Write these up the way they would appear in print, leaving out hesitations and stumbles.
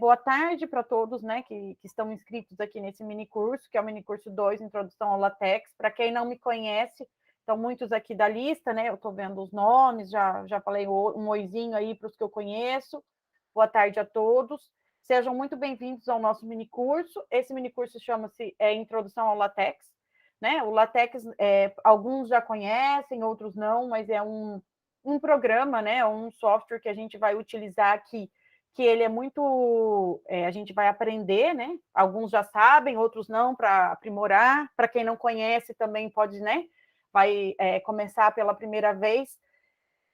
boa tarde para todos, né, que estão inscritos aqui nesse minicurso, que é o minicurso 2, Introdução ao LaTeX. Para quem não me conhece, então muitos aqui da lista, né, eu estou vendo os nomes, já falei um oizinho aí para os que eu conheço. Boa tarde a todos. Sejam muito bem-vindos ao nosso minicurso. Esse minicurso chama-se Introdução ao LaTeX, né? O LaTeX, alguns já conhecem, outros não, mas é um programa, né, um software que a gente vai utilizar aqui, que ele é muito... a gente vai aprender, né? Alguns já sabem, outros não, para aprimorar. Para quem não conhece, também pode, né? Vai começar pela primeira vez.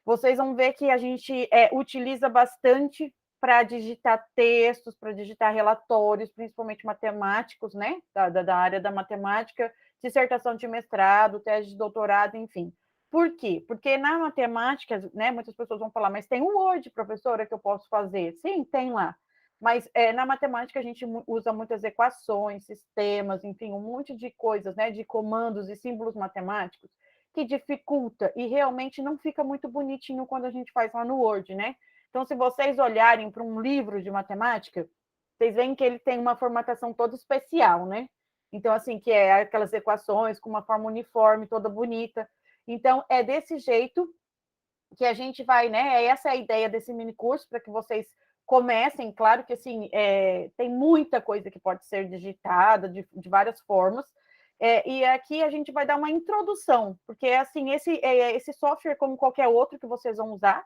Vocês vão ver que a gente utiliza bastante para digitar textos, para digitar relatórios, principalmente matemáticos, né? Da área da matemática, dissertação de mestrado, tese de doutorado, enfim. Por quê? Porque na matemática, né, muitas pessoas vão falar, mas tem o Word, professora, que eu posso fazer. Sim, tem lá. Mas na matemática a gente usa muitas equações, sistemas, enfim, um monte de coisas, né, de comandos e símbolos matemáticos que dificulta e realmente não fica muito bonitinho quando a gente faz lá no Word, né? Então, se vocês olharem para um livro de matemática, vocês veem que ele tem uma formatação toda especial, né? Então, assim, que é aquelas equações com uma forma uniforme, toda bonita. Então, é desse jeito que a gente vai, né? Essa é a ideia desse mini curso, para que vocês comecem. Claro que, assim, tem muita coisa que pode ser digitada de várias formas, e aqui a gente vai dar uma introdução, porque, assim, esse software, como qualquer outro que vocês vão usar,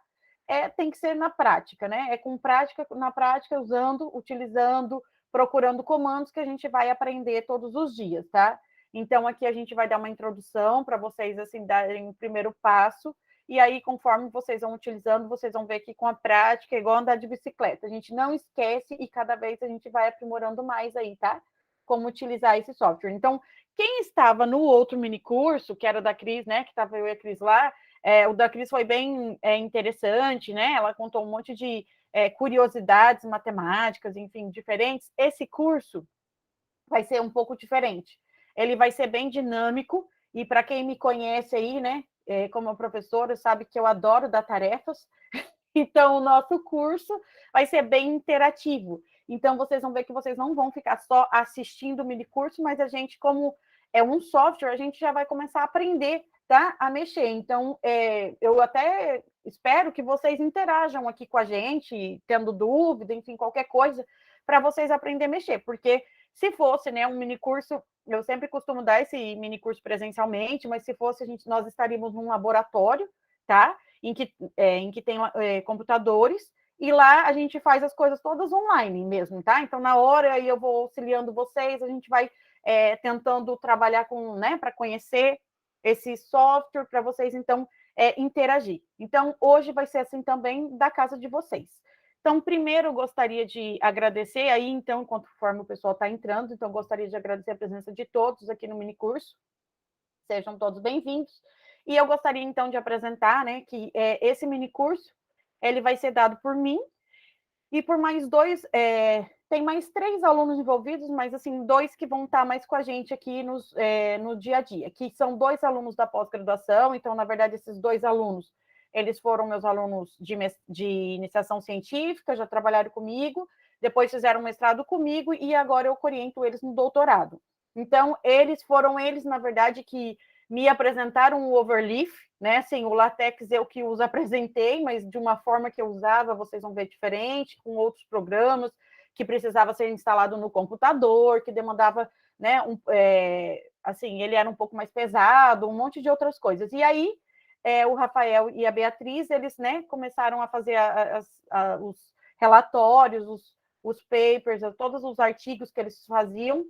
tem que ser na prática, né? Com prática, na prática, usando, utilizando, procurando comandos que a gente vai aprender todos os dias, tá? Então, aqui a gente vai dar uma introdução para vocês, assim, darem o primeiro passo, e aí, conforme vocês vão utilizando, vocês vão ver que com a prática é igual andar de bicicleta. A gente não esquece e cada vez a gente vai aprimorando mais aí, tá? Como utilizar esse software. Então, quem estava no outro minicurso, que era da Cris, né? Que estava eu e a Cris lá, o da Cris foi bem interessante, né? Ela contou um monte de curiosidades matemáticas, enfim, diferentes. Esse curso vai ser um pouco diferente. Ele vai ser bem dinâmico, e para quem me conhece aí, né, como professora, sabe que eu adoro dar tarefas, então o nosso curso vai ser bem interativo. Então, vocês vão ver que vocês não vão ficar só assistindo o minicurso, mas a gente, como é um software, a gente já vai começar a aprender, tá? A mexer. Então, eu até espero que vocês interajam aqui com a gente, tendo dúvida, enfim, qualquer coisa, para vocês aprenderem a mexer, porque se fosse, né, um minicurso, eu sempre costumo dar esse minicurso presencialmente, mas se fosse, nós estaríamos num laboratório, tá? Em que tem computadores, e lá a gente faz as coisas todas online mesmo, tá? Então, na hora aí eu vou auxiliando vocês, a gente vai tentando trabalhar com, né, para conhecer esse software, para vocês, então, interagir. Então, hoje vai ser assim também da casa de vocês. Então, primeiro, eu gostaria de agradecer aí, então, conforme o pessoal está entrando, então, gostaria de agradecer a presença de todos aqui no minicurso. Sejam todos bem-vindos. E eu gostaria, então, de apresentar, né, que esse minicurso, ele vai ser dado por mim e por mais dois, tem mais 3 alunos envolvidos, mas, assim, 2 que vão estar mais com a gente aqui no dia a dia, que são 2 alunos da pós-graduação. Então, na verdade, esses 2 alunos, eles foram meus alunos de iniciação científica, já trabalharam comigo, depois fizeram mestrado comigo, e agora eu oriento eles no doutorado. Então, foram eles, na verdade, que me apresentaram o Overleaf, né? Assim, o LaTeX eu que os apresentei, mas de uma forma que eu usava, vocês vão ver diferente, com outros programas, que precisava ser instalado no computador, que demandava, né, assim, ele era um pouco mais pesado, um monte de outras coisas. E aí, o Rafael e a Beatriz, eles, né, começaram a fazer os relatórios, os papers, todos os artigos que eles faziam,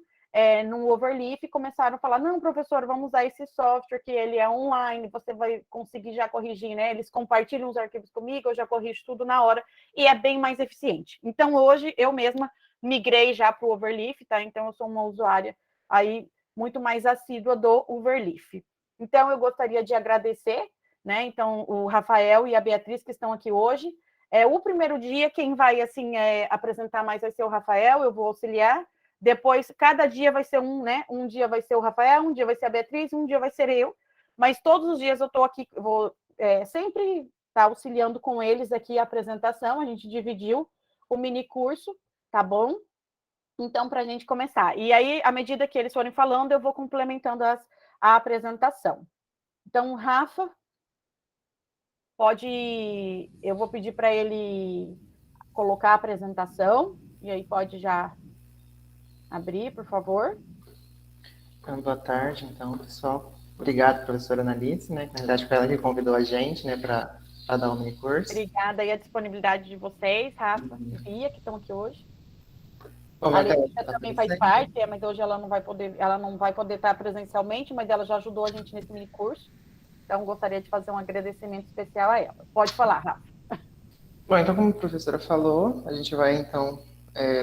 no Overleaf, e começaram a falar, não, professor, vamos usar esse software, que ele é online, você vai conseguir já corrigir, né? Eles compartilham os arquivos comigo, eu já corrijo tudo na hora, e é bem mais eficiente. Então, hoje, eu mesma migrei já para o Overleaf, tá? Então, eu sou uma usuária aí muito mais assídua do Overleaf. Então, eu gostaria de agradecer, né? Então, o Rafael e a Beatriz, que estão aqui hoje. O primeiro dia, quem vai, assim, apresentar mais vai ser o Rafael, eu vou auxiliar. Depois, cada dia vai ser né? Um dia vai ser o Rafael, um dia vai ser a Beatriz, um dia vai ser eu. Mas todos os dias eu estou aqui, vou sempre estar auxiliando com eles aqui a apresentação. A gente dividiu o mini curso, tá bom? Então, para a gente começar. E aí, à medida que eles forem falando, eu vou complementando a apresentação. Então, Rafa, eu vou pedir para ele colocar a apresentação, e aí pode já abrir, por favor. Então, boa tarde, então, pessoal. Obrigado, professora Analice, né? Na verdade, foi ela que convidou a gente, né, para dar um mini curso. Obrigada aí a disponibilidade de vocês, Rafa e Bia, que estão aqui hoje. Bom, A minha tela Letícia está também faz aparecendo. parte, mas hoje ela não vai poder estar presencialmente, mas ela já ajudou a gente nesse mini curso. Então, gostaria de fazer um agradecimento especial a ela. Pode falar, Rafa. Bom, então, como a professora falou, a gente vai, então,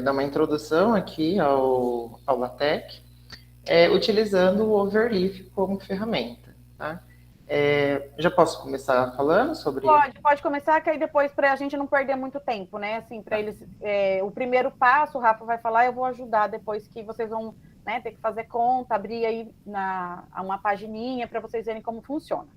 dar uma introdução aqui ao LaTeX, utilizando o Overleaf como ferramenta, tá? Já posso começar falando sobre... Pode começar, que aí depois, para a gente não perder muito tempo, né? Assim, para eles, o primeiro passo, o Rafa vai falar, eu vou ajudar depois que vocês vão, né, ter que fazer conta, abrir aí uma pagininha para vocês verem como funciona.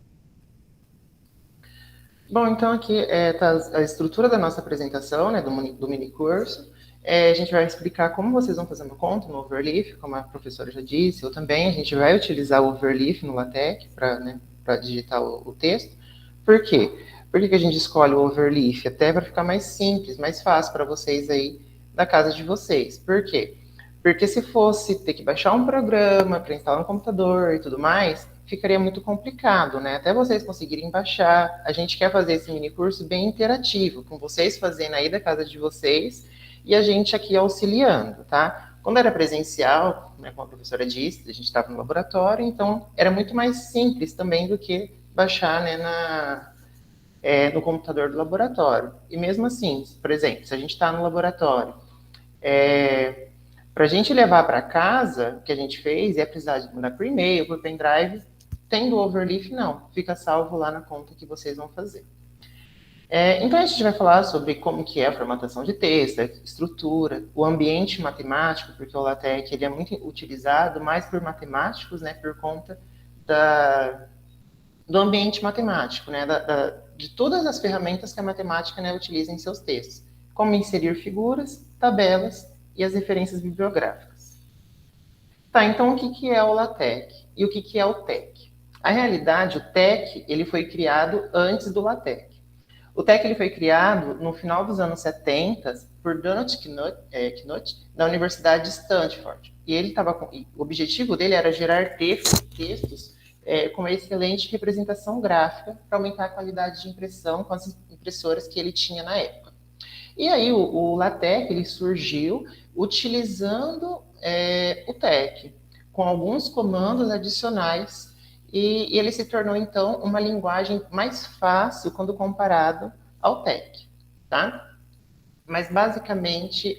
Bom, então aqui está a estrutura da nossa apresentação, né, do mini curso. A gente vai explicar como vocês vão fazer uma conta no Overleaf, como a professora já disse, ou também a gente vai utilizar o Overleaf no LaTeX para digitar o texto. Por quê? Por que a gente escolhe o Overleaf? Até para ficar mais simples, mais fácil para vocês aí da casa de vocês. Por quê? Porque se fosse ter que baixar um programa para instalar um computador e tudo mais, ficaria muito complicado, né? Até vocês conseguirem baixar. A gente quer fazer esse mini curso bem interativo, com vocês fazendo aí da casa de vocês e a gente aqui auxiliando, tá? Quando era presencial, né, como a professora disse, a gente estava no laboratório, então era muito mais simples também do que baixar, né, no computador do laboratório. E mesmo assim, por exemplo, se a gente está no laboratório, para a gente levar para casa, o que a gente fez é precisar de mandar por e-mail, por pendrive. Tendo o Overleaf, não. Fica salvo lá na conta que vocês vão fazer. Então, a gente vai falar sobre como que é a formatação de texto, a estrutura, o ambiente matemático, porque o LaTeX ele é muito utilizado mais por matemáticos, né, por conta do ambiente matemático, né, de todas as ferramentas que a matemática, né, utiliza em seus textos, como inserir figuras, tabelas e as referências bibliográficas. Tá, então o que é o LaTeX e o que é o TeX? A realidade, o TeX ele foi criado antes do LaTeX. O TeX ele foi criado no final dos anos 70 por Donald Knuth, da Universidade de Stanford. E ele o objetivo dele era gerar textos com uma excelente representação gráfica para aumentar a qualidade de impressão com as impressoras que ele tinha na época. E aí o LaTeX ele surgiu utilizando o TeX, com alguns comandos adicionais, e ele se tornou, então, uma linguagem mais fácil quando comparado ao TeX, tá? Mas, basicamente,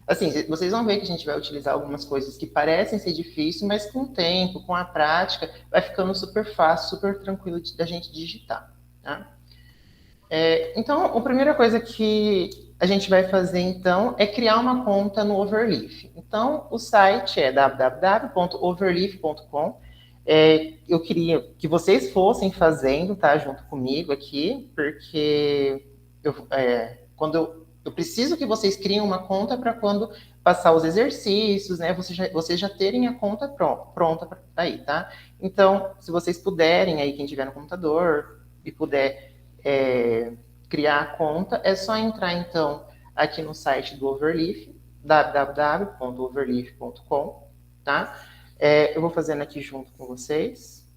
assim, vocês vão ver que a gente vai utilizar algumas coisas que parecem ser difíceis, mas com o tempo, com a prática, vai ficando super fácil, super tranquilo da gente digitar, tá? Então, a primeira coisa que a gente vai fazer, então, é criar uma conta no Overleaf. Então, o site é www.overleaf.com. Eu queria que vocês fossem fazendo, tá, junto comigo aqui, porque eu preciso que vocês criem uma conta para quando passar os exercícios, né, vocês já terem a conta pronta aí, tá? Então, se vocês puderem, aí, quem tiver no computador e puder criar a conta, é só entrar, então, aqui no site do Overleaf, www.overleaf.com, tá? Eu vou fazendo aqui junto com vocês.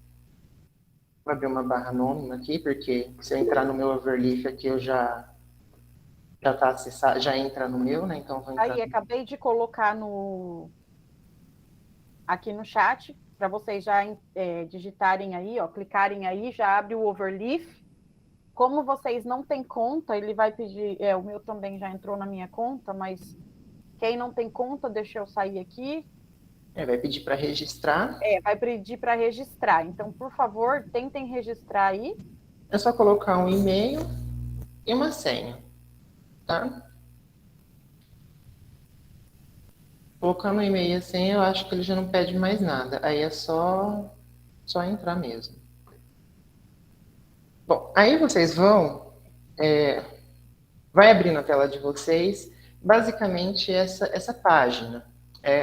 Vou abrir uma barra anônima aqui, porque se eu entrar no meu Overleaf aqui, eu já tá acessado, já entra no meu, né? Então, vou entrar... Aí, acabei de colocar aqui no chat, para vocês já digitarem aí, ó, clicarem aí, já abre o Overleaf. Como vocês não têm conta, ele vai pedir. O meu também já entrou na minha conta, mas quem não tem conta, deixa eu sair aqui. Vai pedir para registrar. Vai pedir para registrar. Então, por favor, tentem registrar aí. É só colocar um e-mail e uma senha, tá? Colocando o e-mail e a senha, eu acho que ele já não pede mais nada. Aí é só entrar mesmo. Bom, aí vocês vai abrir na tela de vocês basicamente essa página.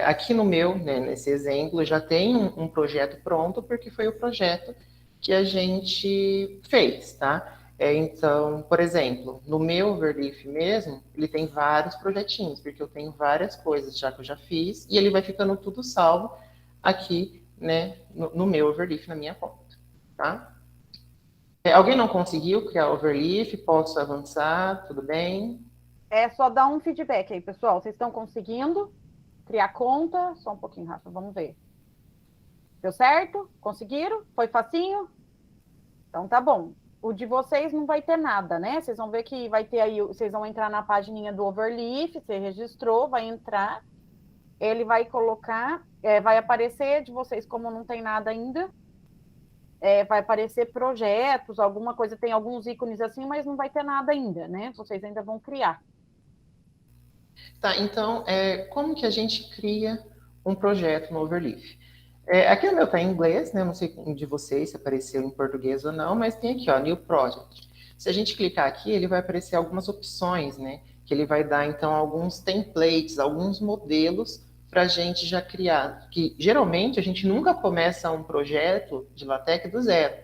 Aqui no meu, né, nesse exemplo, já tem um projeto pronto, porque foi o projeto que a gente fez, tá? Então, por exemplo, no meu Overleaf mesmo, ele tem vários projetinhos, porque eu tenho várias coisas já que eu já fiz, e ele vai ficando tudo salvo aqui, né, no meu Overleaf, na minha conta, tá? Alguém não conseguiu criar Overleaf? Posso avançar? Tudo bem? É só dar um feedback aí, pessoal. Vocês estão conseguindo criar conta? Só um pouquinho, Rafa, vamos ver. Deu certo? Conseguiram? Foi facinho? Então tá bom. O de vocês não vai ter nada, né? Vocês vão ver que vai ter aí, vocês vão entrar na pagininha do Overleaf, você registrou, vai entrar, ele vai colocar, vai aparecer de vocês, como não tem nada ainda, vai aparecer projetos, alguma coisa, tem alguns ícones assim, mas não vai ter nada ainda, né? Vocês ainda vão criar. Tá, então, como que a gente cria um projeto no Overleaf? Aqui no meu está em inglês, né? Não sei de vocês se apareceu em português ou não, mas tem aqui, ó, New Project. Se a gente clicar aqui, ele vai aparecer algumas opções, né? Que ele vai dar, então, alguns templates, alguns modelos para a gente já criar. Que, geralmente, a gente nunca começa um projeto de LaTeX do zero.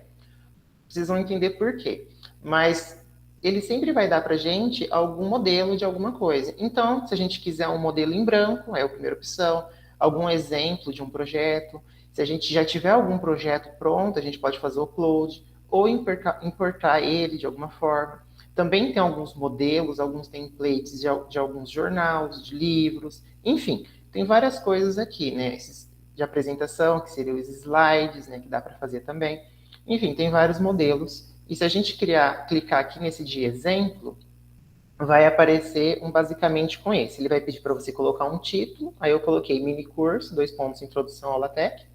Vocês vão entender por quê. Mas ele sempre vai dar para a gente algum modelo de alguma coisa. Então, se a gente quiser um modelo em branco, é a primeira opção, algum exemplo de um projeto. Se a gente já tiver algum projeto pronto, a gente pode fazer o upload ou importar ele de alguma forma. Também tem alguns modelos, alguns templates de alguns jornais, de livros, enfim, tem várias coisas aqui, né? Esses de apresentação, que seriam os slides, né? Que dá para fazer também. Enfim, tem vários modelos. E se a gente clicar aqui nesse de exemplo, vai aparecer basicamente com esse. Ele vai pedir para você colocar um título, aí eu coloquei mini curso, 2 pontos, introdução ao LaTeX.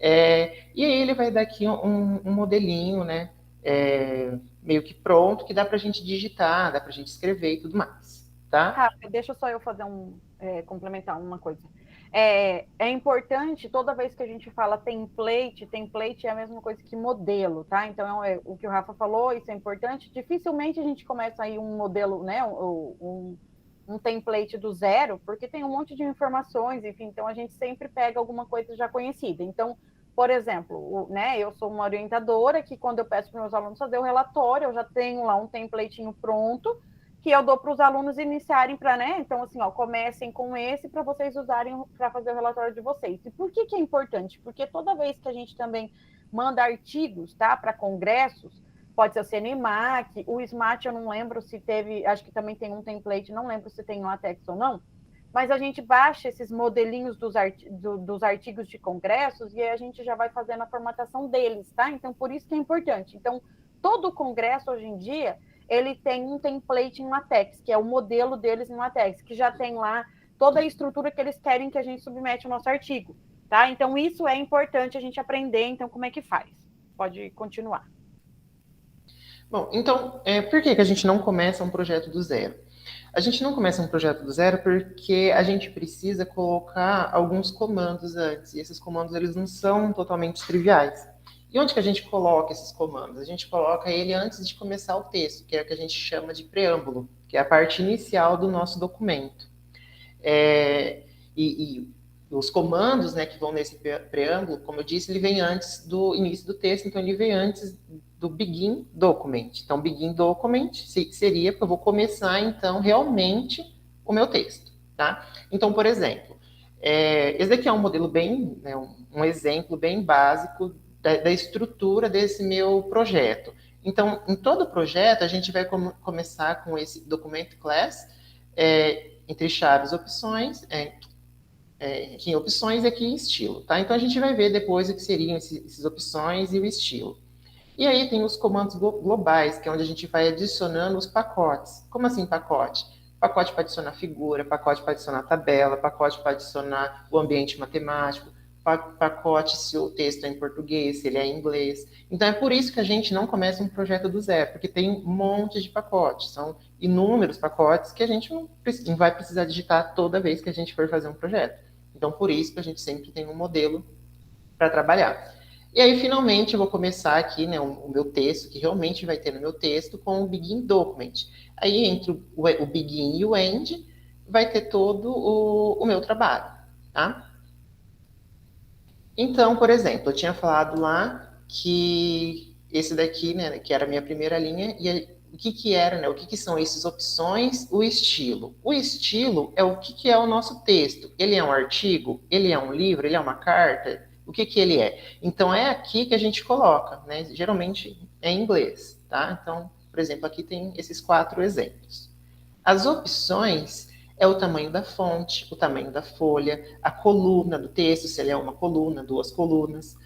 E aí ele vai dar aqui um modelinho, né, meio que pronto, que dá para a gente digitar, dá para a gente escrever e tudo mais, tá? Rafa, deixa só eu fazer complementar uma coisa. É importante, toda vez que a gente fala template é a mesma coisa que modelo, tá? Então, o que o Rafa falou, isso é importante. Dificilmente a gente começa aí um modelo, né? Um template do zero, porque tem um monte de informações, enfim, então a gente sempre pega alguma coisa já conhecida. Então, por exemplo, né, eu sou uma orientadora que quando eu peço para meus alunos fazer o relatório, eu já tenho lá um templatinho pronto, que eu dou para os alunos iniciarem para, né? Então, assim, ó, comecem com esse para vocês usarem para fazer o relatório de vocês. E por que é importante? Porque toda vez que a gente também manda artigos, tá, para congressos, pode ser o CNMAC, o SMAT eu não lembro se teve, acho que também tem um template, não lembro se tem LaTeX ou não, mas a gente baixa esses modelinhos dos artigos de congressos e aí a gente já vai fazendo a formatação deles, tá? Então, por isso que é importante. Então, todo congresso hoje em dia, ele tem um template em LaTeX, que é o modelo deles em LaTeX, que já tem lá toda a estrutura que eles querem que a gente submete o nosso artigo, tá? Então, isso é importante a gente aprender, então, como é que faz. Pode continuar. Bom, então, por que a gente não começa um projeto do zero? A gente não começa um projeto do zero porque a gente precisa colocar alguns comandos antes, e esses comandos eles não são totalmente triviais. E onde que a gente coloca esses comandos? A gente coloca ele antes de começar o texto, que é o que a gente chama de preâmbulo, que é a parte inicial do nosso documento. E os comandos, né, que vão nesse preâmbulo, como eu disse, ele vem antes do início do texto, então ele vem antes do begin document. Então, begin document seria que eu vou começar, então, realmente o meu texto, tá? Então, por exemplo, esse daqui é um modelo bem, né, um exemplo bem básico da estrutura desse meu projeto. Então, em todo projeto, a gente vai começar com esse documento class, entre chaves opções, aqui em opções e aqui em estilo, tá? Então, a gente vai ver depois o que seriam essas opções e o estilo. E aí tem os comandos globais, que é onde a gente vai adicionando os pacotes. Como assim pacote? Pacote para adicionar figura, pacote para adicionar tabela, pacote para adicionar o ambiente matemático, pacote se o texto é em português, se ele é em inglês. Então é por isso que a gente não começa um projeto do zero, porque tem um monte de pacotes, são inúmeros pacotes que a gente não vai precisar digitar toda vez que a gente for fazer um projeto. Então por isso que a gente sempre tem um modelo para trabalhar. E aí, finalmente, eu vou começar aqui, né, o meu texto, que realmente vai ter no meu texto, com o begin document. Aí, entre o begin e o end, vai ter todo o meu trabalho, tá? Então, por exemplo, eu tinha falado lá que esse daqui, né, que era a minha primeira linha, e o que era, né, o que são essas opções, o estilo. O estilo é o que é o nosso texto. Ele é um artigo? Ele é um livro? Ele é uma carta? O que ele é? Então, é aqui que a gente coloca, né, geralmente é em inglês, tá? Então, por exemplo, aqui tem esses 4 exemplos. As opções é o tamanho da fonte, o tamanho da folha, a coluna do texto, se ele é uma coluna, 2 colunas.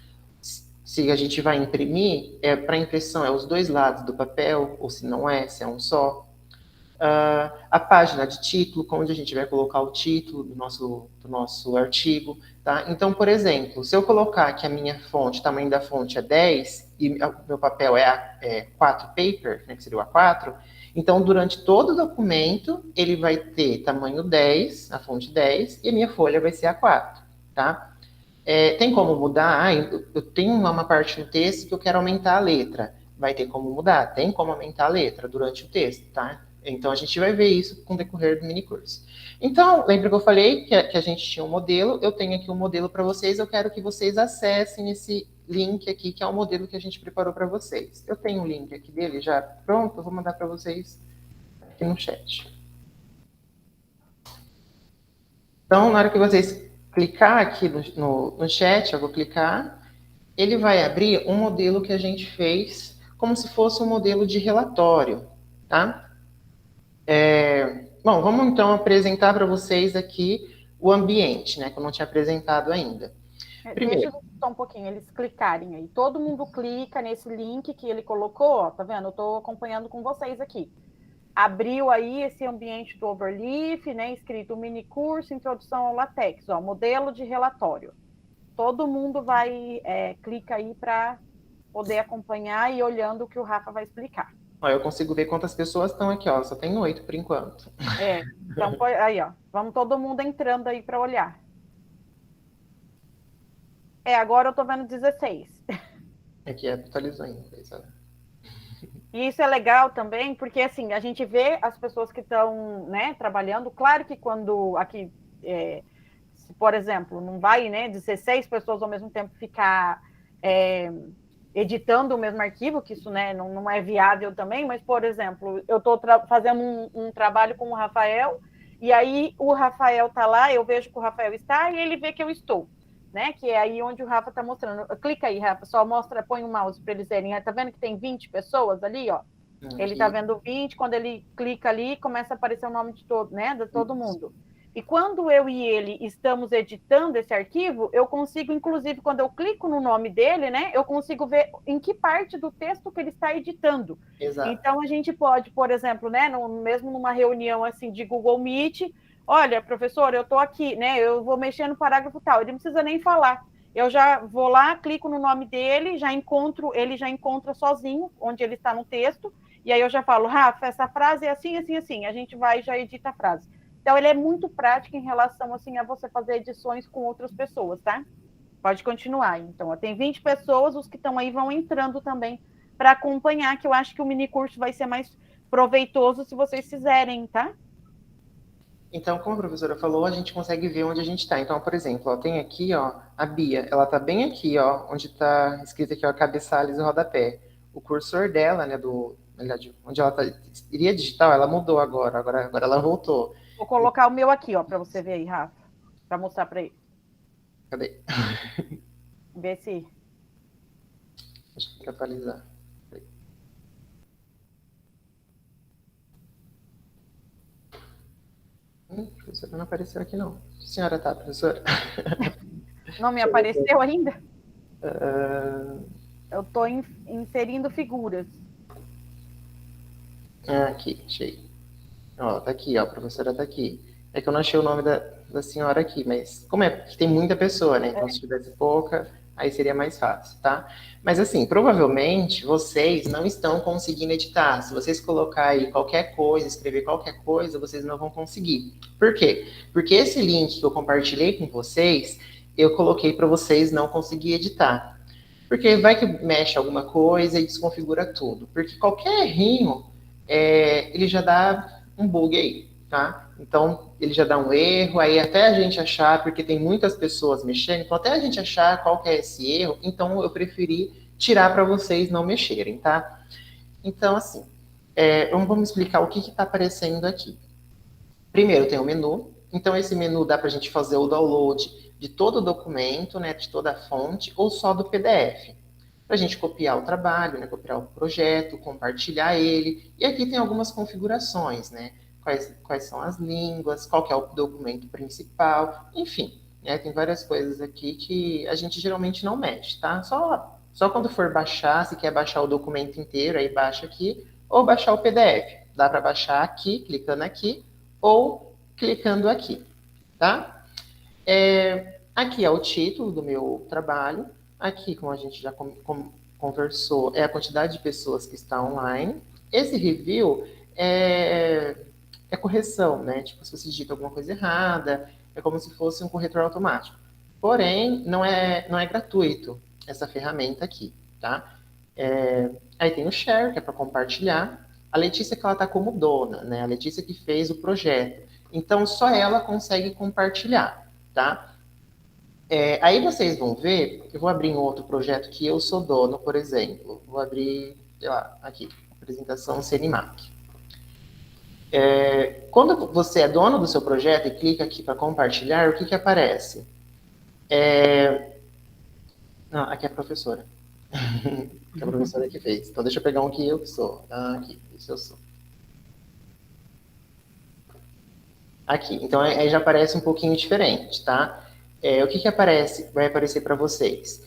Se a gente vai imprimir, para impressão é os 2 lados do papel, ou se não é, se é um só. A página de título, onde a gente vai colocar o título do nosso artigo. Tá? Então, por exemplo, se eu colocar que a minha fonte, o tamanho da fonte é 10, e meu papel é 4 paper, né, que seria o A4, então, durante todo o documento, ele vai ter tamanho 10, a fonte 10, e a minha folha vai ser A4, tá? Tem como mudar? Eu tenho uma parte no texto que eu quero aumentar a letra. Vai ter como mudar? Tem como aumentar a letra durante o texto, tá? Então, a gente vai ver isso com o decorrer do minicurso. Então, lembra que eu falei que a gente tinha um modelo? Eu tenho aqui um modelo para vocês, eu quero que vocês acessem esse link aqui, que é o modelo que a gente preparou para vocês. Eu tenho um link aqui dele já pronto, eu vou mandar para vocês aqui no chat. Então, na hora que vocês clicar aqui no chat, eu vou clicar, ele vai abrir um modelo que a gente fez como se fosse um modelo de relatório, tá? Bom, vamos então apresentar para vocês aqui o ambiente, né, que eu não tinha apresentado ainda. Primeiro, deixa eu só um pouquinho, eles clicarem aí. Todo mundo clica nesse link que ele colocou, ó, tá vendo? Eu estou acompanhando com vocês aqui. Abriu aí esse ambiente do Overleaf, né? Escrito mini curso, introdução ao LaTeX, ó, modelo de relatório. Todo mundo vai, clica aí para poder acompanhar e olhando o que o Rafa vai explicar. Ó, eu consigo ver quantas pessoas estão aqui, ó. Só tem 8 por enquanto. Então aí, ó. Vamos todo mundo entrando aí para olhar. Agora eu tô vendo 16. Aqui atualizou ainda. E isso é legal também, porque assim, a gente vê as pessoas que estão, né, trabalhando. Claro que quando aqui, se, por exemplo, não vai, né, 16 pessoas ao mesmo tempo ficar editando o mesmo arquivo, que isso, né, não é viável também, mas, por exemplo, eu estou fazendo um trabalho com o Rafael, e aí o Rafael está lá, eu vejo que o Rafael está, e ele vê que eu estou. Né? Que é aí onde o Rafa está mostrando. Clica aí, Rafa, só mostra, põe o mouse para eles verem. Tá vendo que tem 20 pessoas ali, ó? Aqui. Ele tá vendo 20, quando ele clica ali, começa a aparecer o nome de todo, né? De todo mundo. E quando eu e ele estamos editando esse arquivo, eu consigo, inclusive, quando eu clico no nome dele, né? Eu consigo ver em que parte do texto que ele está editando. Exato. Então, a gente pode, por exemplo, né? Mesmo numa reunião assim de Google Meet, olha, professor, eu estou aqui, né? Eu vou mexer no parágrafo tal. Ele não precisa nem falar. Eu já vou lá, clico no nome dele, ele já encontra sozinho onde ele está no texto, e aí eu já falo, Rafa, essa frase é assim, assim, assim. A gente vai e já edita a frase. Então, ele é muito prático em relação, assim, a você fazer edições com outras pessoas, tá? Pode continuar. Então, ó, tem 20 pessoas, os que estão aí vão entrando também para acompanhar, que eu acho que o mini curso vai ser mais proveitoso se vocês fizerem, tá? Então, como a professora falou, a gente consegue ver onde a gente está. Então, por exemplo, ó, tem aqui, ó, a Bia, ela está bem aqui, ó, onde está escrito aqui, ó, cabeçalhos e rodapé. O cursor dela, né, onde ela iria digitar, ela mudou agora ela voltou. Vou colocar o meu aqui, ó, para você ver aí, Rafa, para mostrar para ele. Cadê? Vê se... Acho que tem que atualizar. Professora, não apareceu aqui, não. Que senhora tá, professora? Não me apareceu ainda? Eu estou inserindo figuras. Aqui, achei. Ó, tá aqui, ó, a professora tá aqui. É que eu não achei o nome da senhora aqui, mas como é que tem muita pessoa, né? Então, se tivesse pouca, aí seria mais fácil, tá? Mas assim, provavelmente vocês não estão conseguindo editar. Se vocês colocar aí qualquer coisa, escrever qualquer coisa, vocês não vão conseguir. Por quê? Porque esse link que eu compartilhei com vocês, eu coloquei para vocês não conseguir editar. Porque vai que mexe alguma coisa e desconfigura tudo. Porque qualquer errinho, ele já dá um bug aí, tá? Então, ele já dá um erro, aí até a gente achar, porque tem muitas pessoas mexendo, então até a gente achar qual que é esse erro, então eu preferi tirar para vocês não mexerem, tá? Então, assim, vamos explicar o que está aparecendo aqui. Primeiro tem o menu, então esse menu dá para a gente fazer o download de todo o documento, né, de toda a fonte, ou só do PDF. Para a gente copiar o trabalho, né, copiar o projeto, compartilhar ele. E aqui tem algumas configurações, né? Quais são as línguas, qual que é o documento principal, enfim. Né, tem várias coisas aqui que a gente geralmente não mexe, tá? Só quando for baixar, se quer baixar o documento inteiro, aí baixa aqui, ou baixar o PDF. Dá para baixar aqui, clicando aqui, ou clicando aqui, tá? Aqui é o título do meu trabalho. Aqui, como a gente já conversou, é a quantidade de pessoas que está online. Esse review é correção, né? Tipo, se você digita alguma coisa errada, é como se fosse um corretor automático. Porém, não é gratuito essa ferramenta aqui, tá? Aí tem o share, que é para compartilhar. A Letícia, que ela está como dona, né? A Letícia que fez o projeto. Então, só ela consegue compartilhar, tá? Aí vocês vão ver, eu vou abrir um outro projeto que eu sou dono, por exemplo. Vou abrir, sei lá, aqui, apresentação CNMAC. Quando você é dono do seu projeto e clica aqui para compartilhar, o que aparece? Não, aqui é a professora. Que a professora que fez. Então, deixa eu pegar um que eu sou. Aqui, isso eu sou. Aqui, então aí já aparece um pouquinho diferente, tá? O que aparece? Vai aparecer para vocês.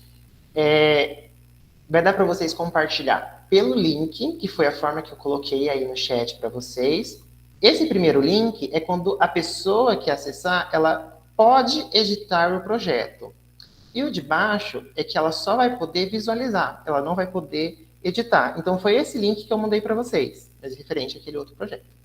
Vai dar para vocês compartilhar pelo link, que foi a forma que eu coloquei aí no chat para vocês. Esse primeiro link é quando a pessoa que acessar, ela pode editar o projeto. E o de baixo é que ela só vai poder visualizar, ela não vai poder editar. Então, foi esse link que eu mandei para vocês, mas referente àquele outro projeto.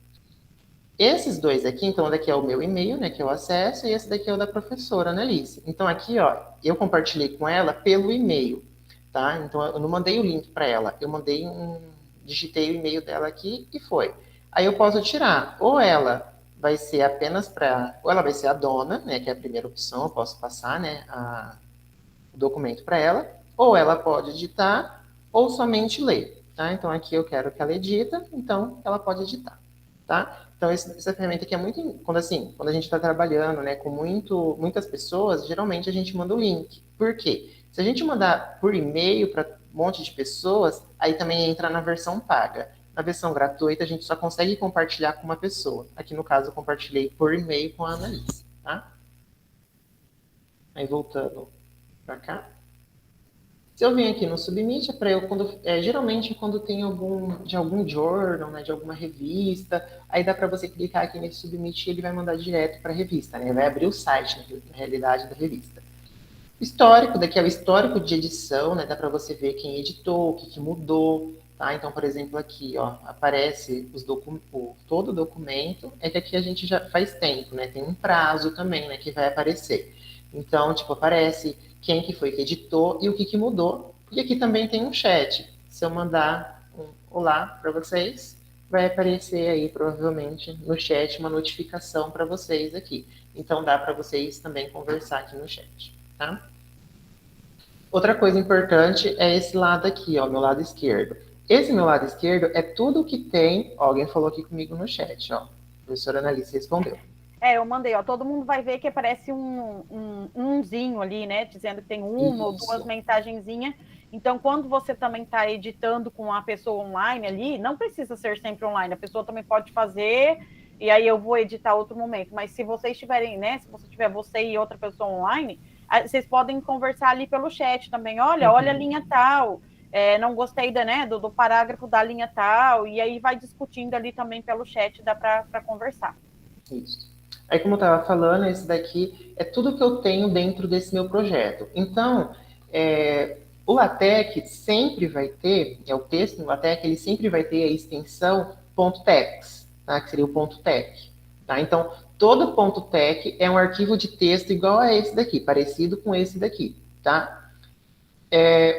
Esses dois aqui, então, daqui é o meu e-mail, né, que eu acesso, e esse daqui é o da professora, Annalise. Então, aqui, ó, eu compartilhei com ela pelo e-mail, tá? Então, eu não mandei o link para ela, eu digitei o e-mail dela aqui e foi. Aí eu posso tirar, ou ela vai ser apenas ou ela vai ser a dona, né, que é a primeira opção, eu posso passar, né, o documento para ela, ou ela pode editar, ou somente ler, tá? Então, aqui eu quero que ela edita, então ela pode editar, tá? Então, essa ferramenta aqui é muito... Quando a gente está trabalhando, né, com muitas pessoas, geralmente a gente manda o link. Por quê? Se a gente mandar por e-mail para um monte de pessoas, aí também entra na versão paga. Na versão gratuita, a gente só consegue compartilhar com uma pessoa. Aqui, no caso, eu compartilhei por e-mail com a Annalise, tá? Aí, voltando para cá. Se eu venho aqui no Submit, é para eu, geralmente quando tem algum journal, né, de alguma revista, aí dá para você clicar aqui nesse Submit e ele vai mandar direto para a revista, né, vai abrir o site, na realidade, da revista. Histórico, daqui é o histórico de edição, né, dá para você ver quem editou, o que mudou, tá? Então, por exemplo, aqui, ó, aparece todo o documento, é que aqui a gente já faz tempo, né, tem um prazo também, né, que vai aparecer. Então, tipo, aparece quem que foi que editou e o que mudou. E aqui também tem um chat. Se eu mandar um olá para vocês, vai aparecer aí, provavelmente, no chat, uma notificação para vocês aqui. Então, dá para vocês também conversar aqui no chat, tá? Outra coisa importante é esse lado aqui, ó, meu lado esquerdo. Esse meu lado esquerdo é tudo que tem... Ó, alguém falou aqui comigo no chat, ó. A professora Annalise respondeu. Eu mandei, ó. Todo mundo vai ver que aparece umzinho ali, né? Dizendo que tem uma ou duas mensagenzinhas. Então, quando você também está editando com a pessoa online ali, não precisa ser sempre online. A pessoa também pode fazer, e aí eu vou editar outro momento. Mas se vocês tiverem, né? Se você tiver você e outra pessoa online, vocês podem conversar ali pelo chat também. Olha a linha tal. Não gostei do parágrafo da linha tal. E aí vai discutindo ali também pelo chat, dá para conversar. Isso. Aí, como eu estava falando, esse daqui é tudo que eu tenho dentro desse meu projeto. Então, o LaTeX sempre vai ter, o texto no LaTeX, ele sempre vai ter a extensão .tex, tá? Que seria o .tex. Tá? Então, todo .tex é um arquivo de texto igual a esse daqui, parecido com esse daqui, tá?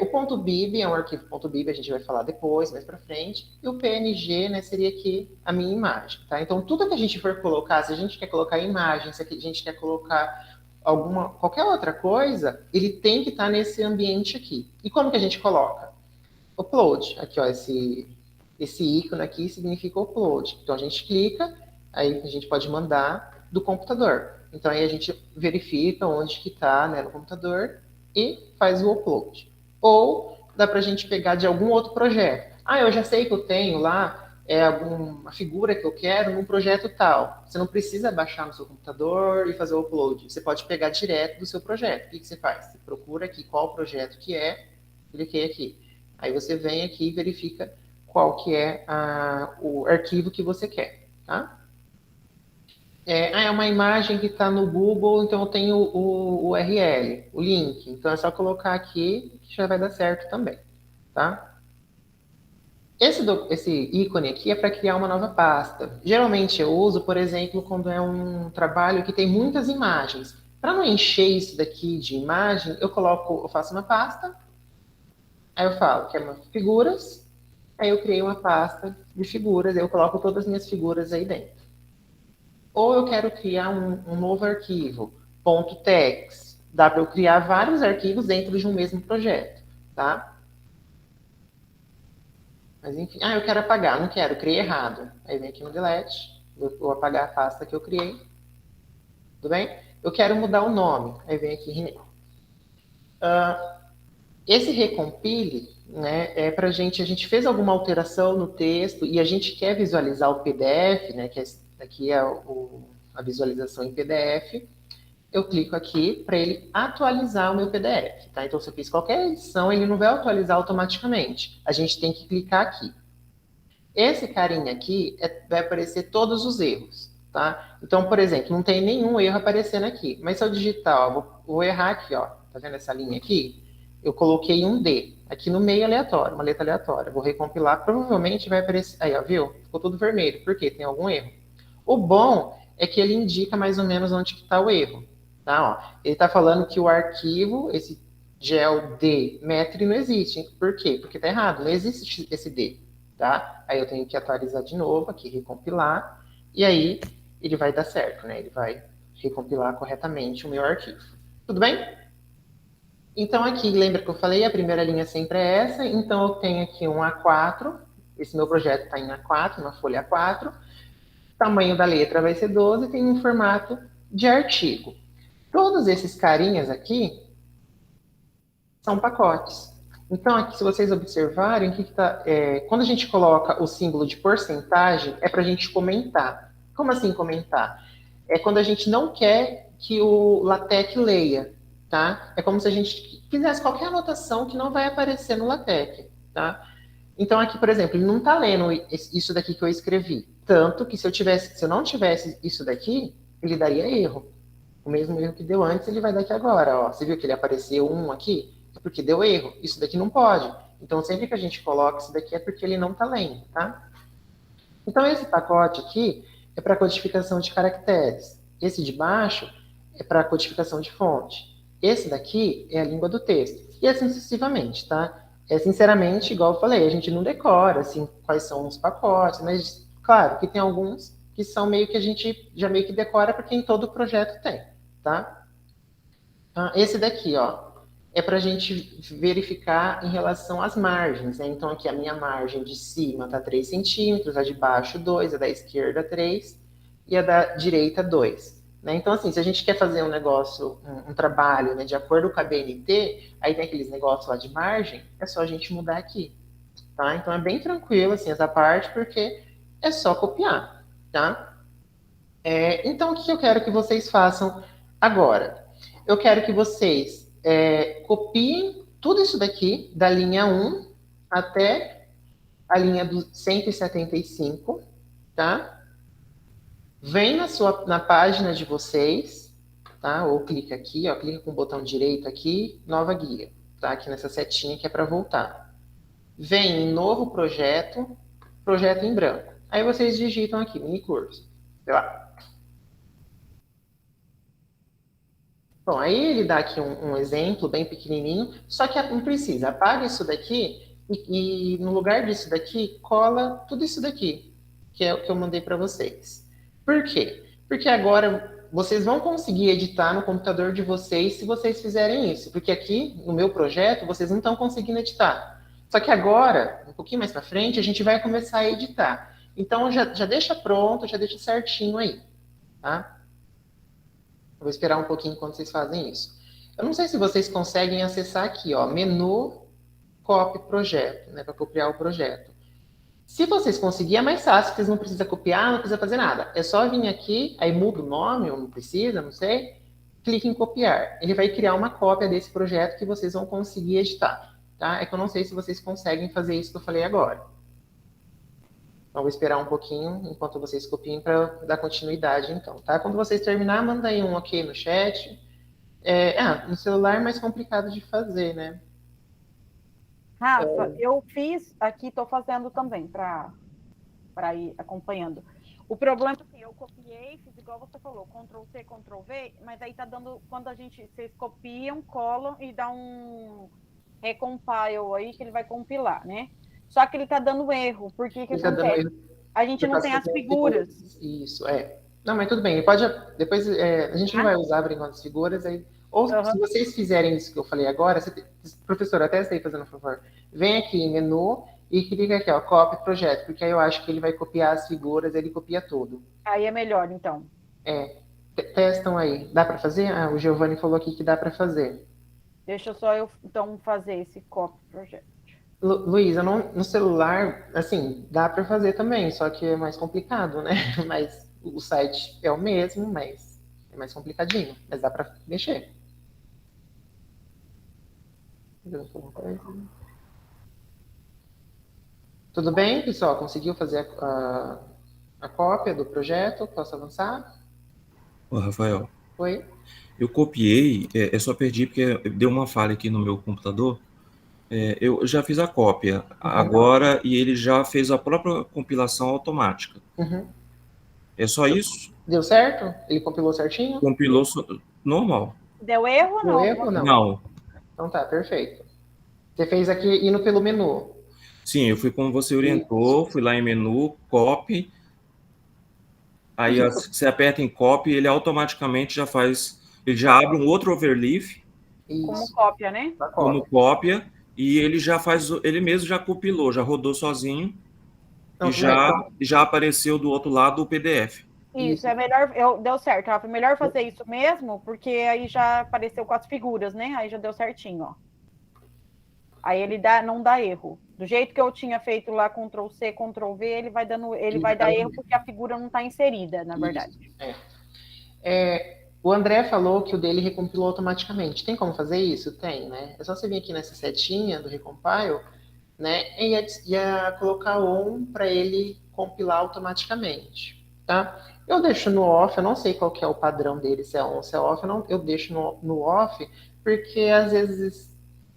O ponto .bib é um arquivo .bib, a gente vai falar depois, mais para frente. E o PNG, né, seria aqui a minha imagem, tá? Então, tudo que a gente for colocar, se a gente quer colocar imagem, se a gente quer colocar qualquer outra coisa, ele tem que estar nesse ambiente aqui. E como que a gente coloca? Upload. Aqui, ó, esse ícone aqui significa upload. Então, a gente clica, aí a gente pode mandar do computador. Então, aí a gente verifica onde que está, né, no computador e faz o upload. Ou dá para a gente pegar de algum outro projeto. Ah, eu já sei que eu tenho lá alguma figura que eu quero num projeto tal. Você não precisa baixar no seu computador e fazer o upload. Você pode pegar direto do seu projeto. O que você faz? Você procura aqui qual projeto que é, cliquei aqui. Aí você vem aqui e verifica qual que é o arquivo que você quer, tá? É uma imagem que está no Google, então eu tenho o URL, o link. Então é só colocar aqui que já vai dar certo também, tá? Esse ícone aqui é para criar uma nova pasta. Geralmente eu uso, por exemplo, quando é um trabalho que tem muitas imagens. Para não encher isso daqui de imagem, eu faço uma pasta, aí eu falo que é uma figuras, aí eu criei uma pasta de figuras, aí eu coloco todas as minhas figuras aí dentro. Ou eu quero criar um novo arquivo, .tex. Dá para eu criar vários arquivos dentro de um mesmo projeto, tá? Mas enfim, eu quero apagar, não quero, criei errado. Aí vem aqui no delete, eu vou apagar a pasta que eu criei. Tudo bem? Eu quero mudar o nome, aí vem aqui rename. Esse recompile, né, é para a gente fez alguma alteração no texto e a gente quer visualizar o PDF, né, que aqui é a visualização em PDF, eu clico aqui para ele atualizar o meu PDF, tá? Então, se eu fiz qualquer edição, ele não vai atualizar automaticamente. A gente tem que clicar aqui. Esse carinha aqui vai aparecer todos os erros, tá? Então, por exemplo, não tem nenhum erro aparecendo aqui. Mas se eu digitar, ó, vou errar aqui, ó. Tá vendo essa linha aqui? Eu coloquei um D aqui no meio aleatório, uma letra aleatória. Vou recompilar, provavelmente vai aparecer... Aí, ó, viu? Ficou tudo vermelho. Por quê? Tem algum erro. O bom é que ele indica mais ou menos onde está o erro. Tá? Ó, ele está falando que o arquivo, esse gel D metri não existe. Por quê? Porque está errado, não existe esse D. Tá? Aí eu tenho que atualizar de novo, aqui recompilar, e aí ele vai dar certo, né? Ele vai recompilar corretamente o meu arquivo. Tudo bem? Então aqui, lembra que eu falei, a primeira linha sempre é essa, então eu tenho aqui um A4, esse meu projeto está em A4, uma folha A4, tamanho da letra vai ser 12, tem um formato de artigo. Todos esses carinhas aqui são pacotes. Então, aqui, se vocês observarem, quando a gente coloca o símbolo de porcentagem, é para a gente comentar. Como assim comentar? É quando a gente não quer que o LaTeX leia, tá? É como se a gente fizesse qualquer anotação que não vai aparecer no LaTeX, tá? Então, aqui, por exemplo, ele não está lendo isso daqui que eu escrevi. Tanto que se eu não tivesse isso daqui, ele daria erro. O mesmo erro que deu antes, ele vai dar aqui agora. Ó. Você viu que ele apareceu um aqui? É porque deu erro. Isso daqui não pode. Então, sempre que a gente coloca isso daqui é porque ele não está lendo, tá? Então, esse pacote aqui é para codificação de caracteres. Esse de baixo é para codificação de fonte. Esse daqui é a língua do texto. E assim sucessivamente, tá? Sinceramente, igual eu falei, a gente não decora assim, quais são os pacotes, mas, claro, que tem alguns que são meio que a gente já meio que decora porque em todo projeto tem, tá? Esse daqui, ó, é para a gente verificar em relação às margens, né? Então, aqui a minha margem de cima está 3 centímetros, a de baixo 2, a da esquerda 3 e a da direita 2. Né? Então, assim, se a gente quer fazer um negócio, um trabalho, né, de acordo com a BNT, aí tem aqueles negócios lá de margem, é só a gente mudar aqui, tá? Então, é bem tranquilo, assim, essa parte, porque é só copiar, tá? Então, o que eu quero que vocês façam agora? Eu quero que vocês copiem tudo isso daqui, da linha 1 até a linha do 175, tá? Vem na página de vocês, tá? Ou clica aqui, ó, clica com o botão direito aqui, nova guia, tá? Aqui nessa setinha que é para voltar. Vem em novo projeto, projeto em branco. Aí vocês digitam aqui, mini curso. Sei lá. Bom, aí ele dá aqui um exemplo bem pequenininho, só que não precisa. Apaga isso daqui e no lugar disso daqui, cola tudo isso daqui, que é o que eu mandei para vocês. Por quê? Porque agora vocês vão conseguir editar no computador de vocês se vocês fizerem isso. Porque aqui, no meu projeto, vocês não estão conseguindo editar. Só que agora, um pouquinho mais para frente, a gente vai começar a editar. Então, já deixa pronto, já deixa certinho aí, tá? Eu vou esperar um pouquinho enquanto vocês fazem isso. Eu não sei se vocês conseguem acessar aqui, ó, menu, copy projeto, né, para copiar o projeto. Se vocês conseguirem, é mais fácil, vocês não precisam copiar, não precisa fazer nada. É só vir aqui, aí muda o nome, ou não precisa, não sei, clique em copiar. Ele vai criar uma cópia desse projeto que vocês vão conseguir editar, tá? É que eu não sei se vocês conseguem fazer isso que eu falei agora. Então, vou esperar um pouquinho enquanto vocês copiem para dar continuidade, então, tá? Quando vocês terminar, manda aí um ok no chat. No celular é mais complicado de fazer, né? Rafa, eu fiz aqui, estou fazendo também para ir acompanhando. O problema é que eu copiei, fiz igual você falou, Ctrl+C, Ctrl+V, mas aí tá dando, quando vocês copiam, colam e dá um recompile aí que ele vai compilar, né? Só que ele tá dando erro, porque que acontece? A gente não tem as figuras. Isso, é. Não, mas tudo bem, pode, depois a gente não vai usar por enquanto as figuras, aí, ou se vocês fizerem isso que eu falei agora, professor, até está aí fazendo um favor, vem aqui em menu e clica aqui, ó, copy projeto, porque aí eu acho que ele vai copiar as figuras, ele copia tudo. Aí é melhor, então. Testam aí. Dá para fazer? Ah, o Giovanni falou aqui que dá para fazer. Deixa só eu, então, fazer esse copy projeto. Luísa, no celular, assim, dá para fazer também, só que é mais complicado, né? Mas o site é o mesmo, mas é mais complicadinho. Mas dá para mexer. Tudo bem, pessoal? Conseguiu fazer a cópia do projeto? Posso avançar? Ô, Rafael. Oi? Eu copiei, só perdi porque deu uma falha aqui no meu computador. Eu já fiz a cópia agora e ele já fez a própria compilação automática. É só isso? Deu certo? Ele compilou certinho? Compilou normal. Deu erro ou não? Deu erro ou não? Não. Então tá, perfeito. Você fez aqui indo pelo menu. Sim, eu fui como você orientou, fui lá em menu, copy. Aí você aperta em copy, ele automaticamente já faz, ele já abre um outro overleaf. Isso. Como cópia, né? Como cópia, e ele já faz, ele mesmo já compilou, já rodou sozinho. Não, e já apareceu do outro lado o PDF. Isso, é melhor, deu certo, Rafa, é melhor fazer isso mesmo, porque aí já apareceu com as figuras, né? Aí já deu certinho, ó. Aí ele não dá erro. Do jeito que eu tinha feito lá, Ctrl+C, Ctrl+V, ele vai dar erro porque a figura não está inserida, na verdade. O André falou que o dele recompilou automaticamente. Tem como fazer isso? Tem, né? É só você vir aqui nessa setinha do recompile, né? E colocar on para ele compilar automaticamente, tá? Eu deixo no off, eu não sei qual que é o padrão dele, se é on, se é off, eu deixo no off, porque às vezes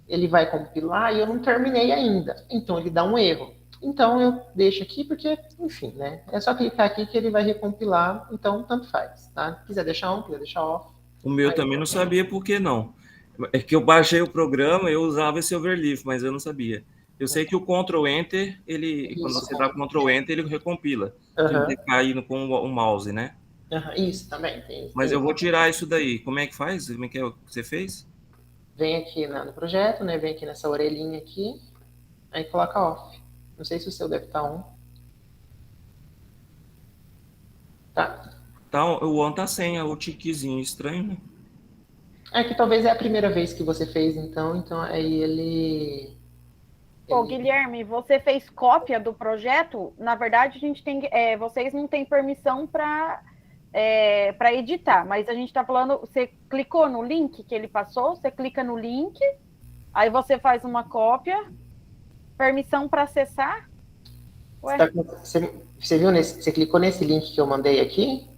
ele vai compilar e eu não terminei ainda. Então ele dá um erro. Então eu deixo aqui porque, enfim, né? É só clicar aqui que ele vai recompilar, então tanto faz, tá? Quiser deixar on, quiser deixar off. O meu também não sabia por que não. É que eu baixei o programa, eu usava esse overleaf, mas eu não sabia. Eu sei que o Ctrl Enter, quando você dá Ctrl Enter, ele recompila. Ele cair com o mouse, né? Isso também tem. Mas eu vou tirar isso daí. Como é que faz? Como é que você fez? Vem aqui no projeto, né? Vem aqui nessa orelhinha aqui, aí coloca off. Não sei se o seu deve estar on. Tá. O on tá sem, o tiquezinho estranho, né? É que talvez é a primeira vez que você fez, então aí ele... Ô, Guilherme, você fez cópia do projeto? Na verdade, a gente tem, vocês não têm permissão para editar, mas a gente está falando, você clicou no link que ele passou, você clica no link, aí você faz uma cópia, permissão para acessar. Você viu, você clicou nesse link que eu mandei aqui?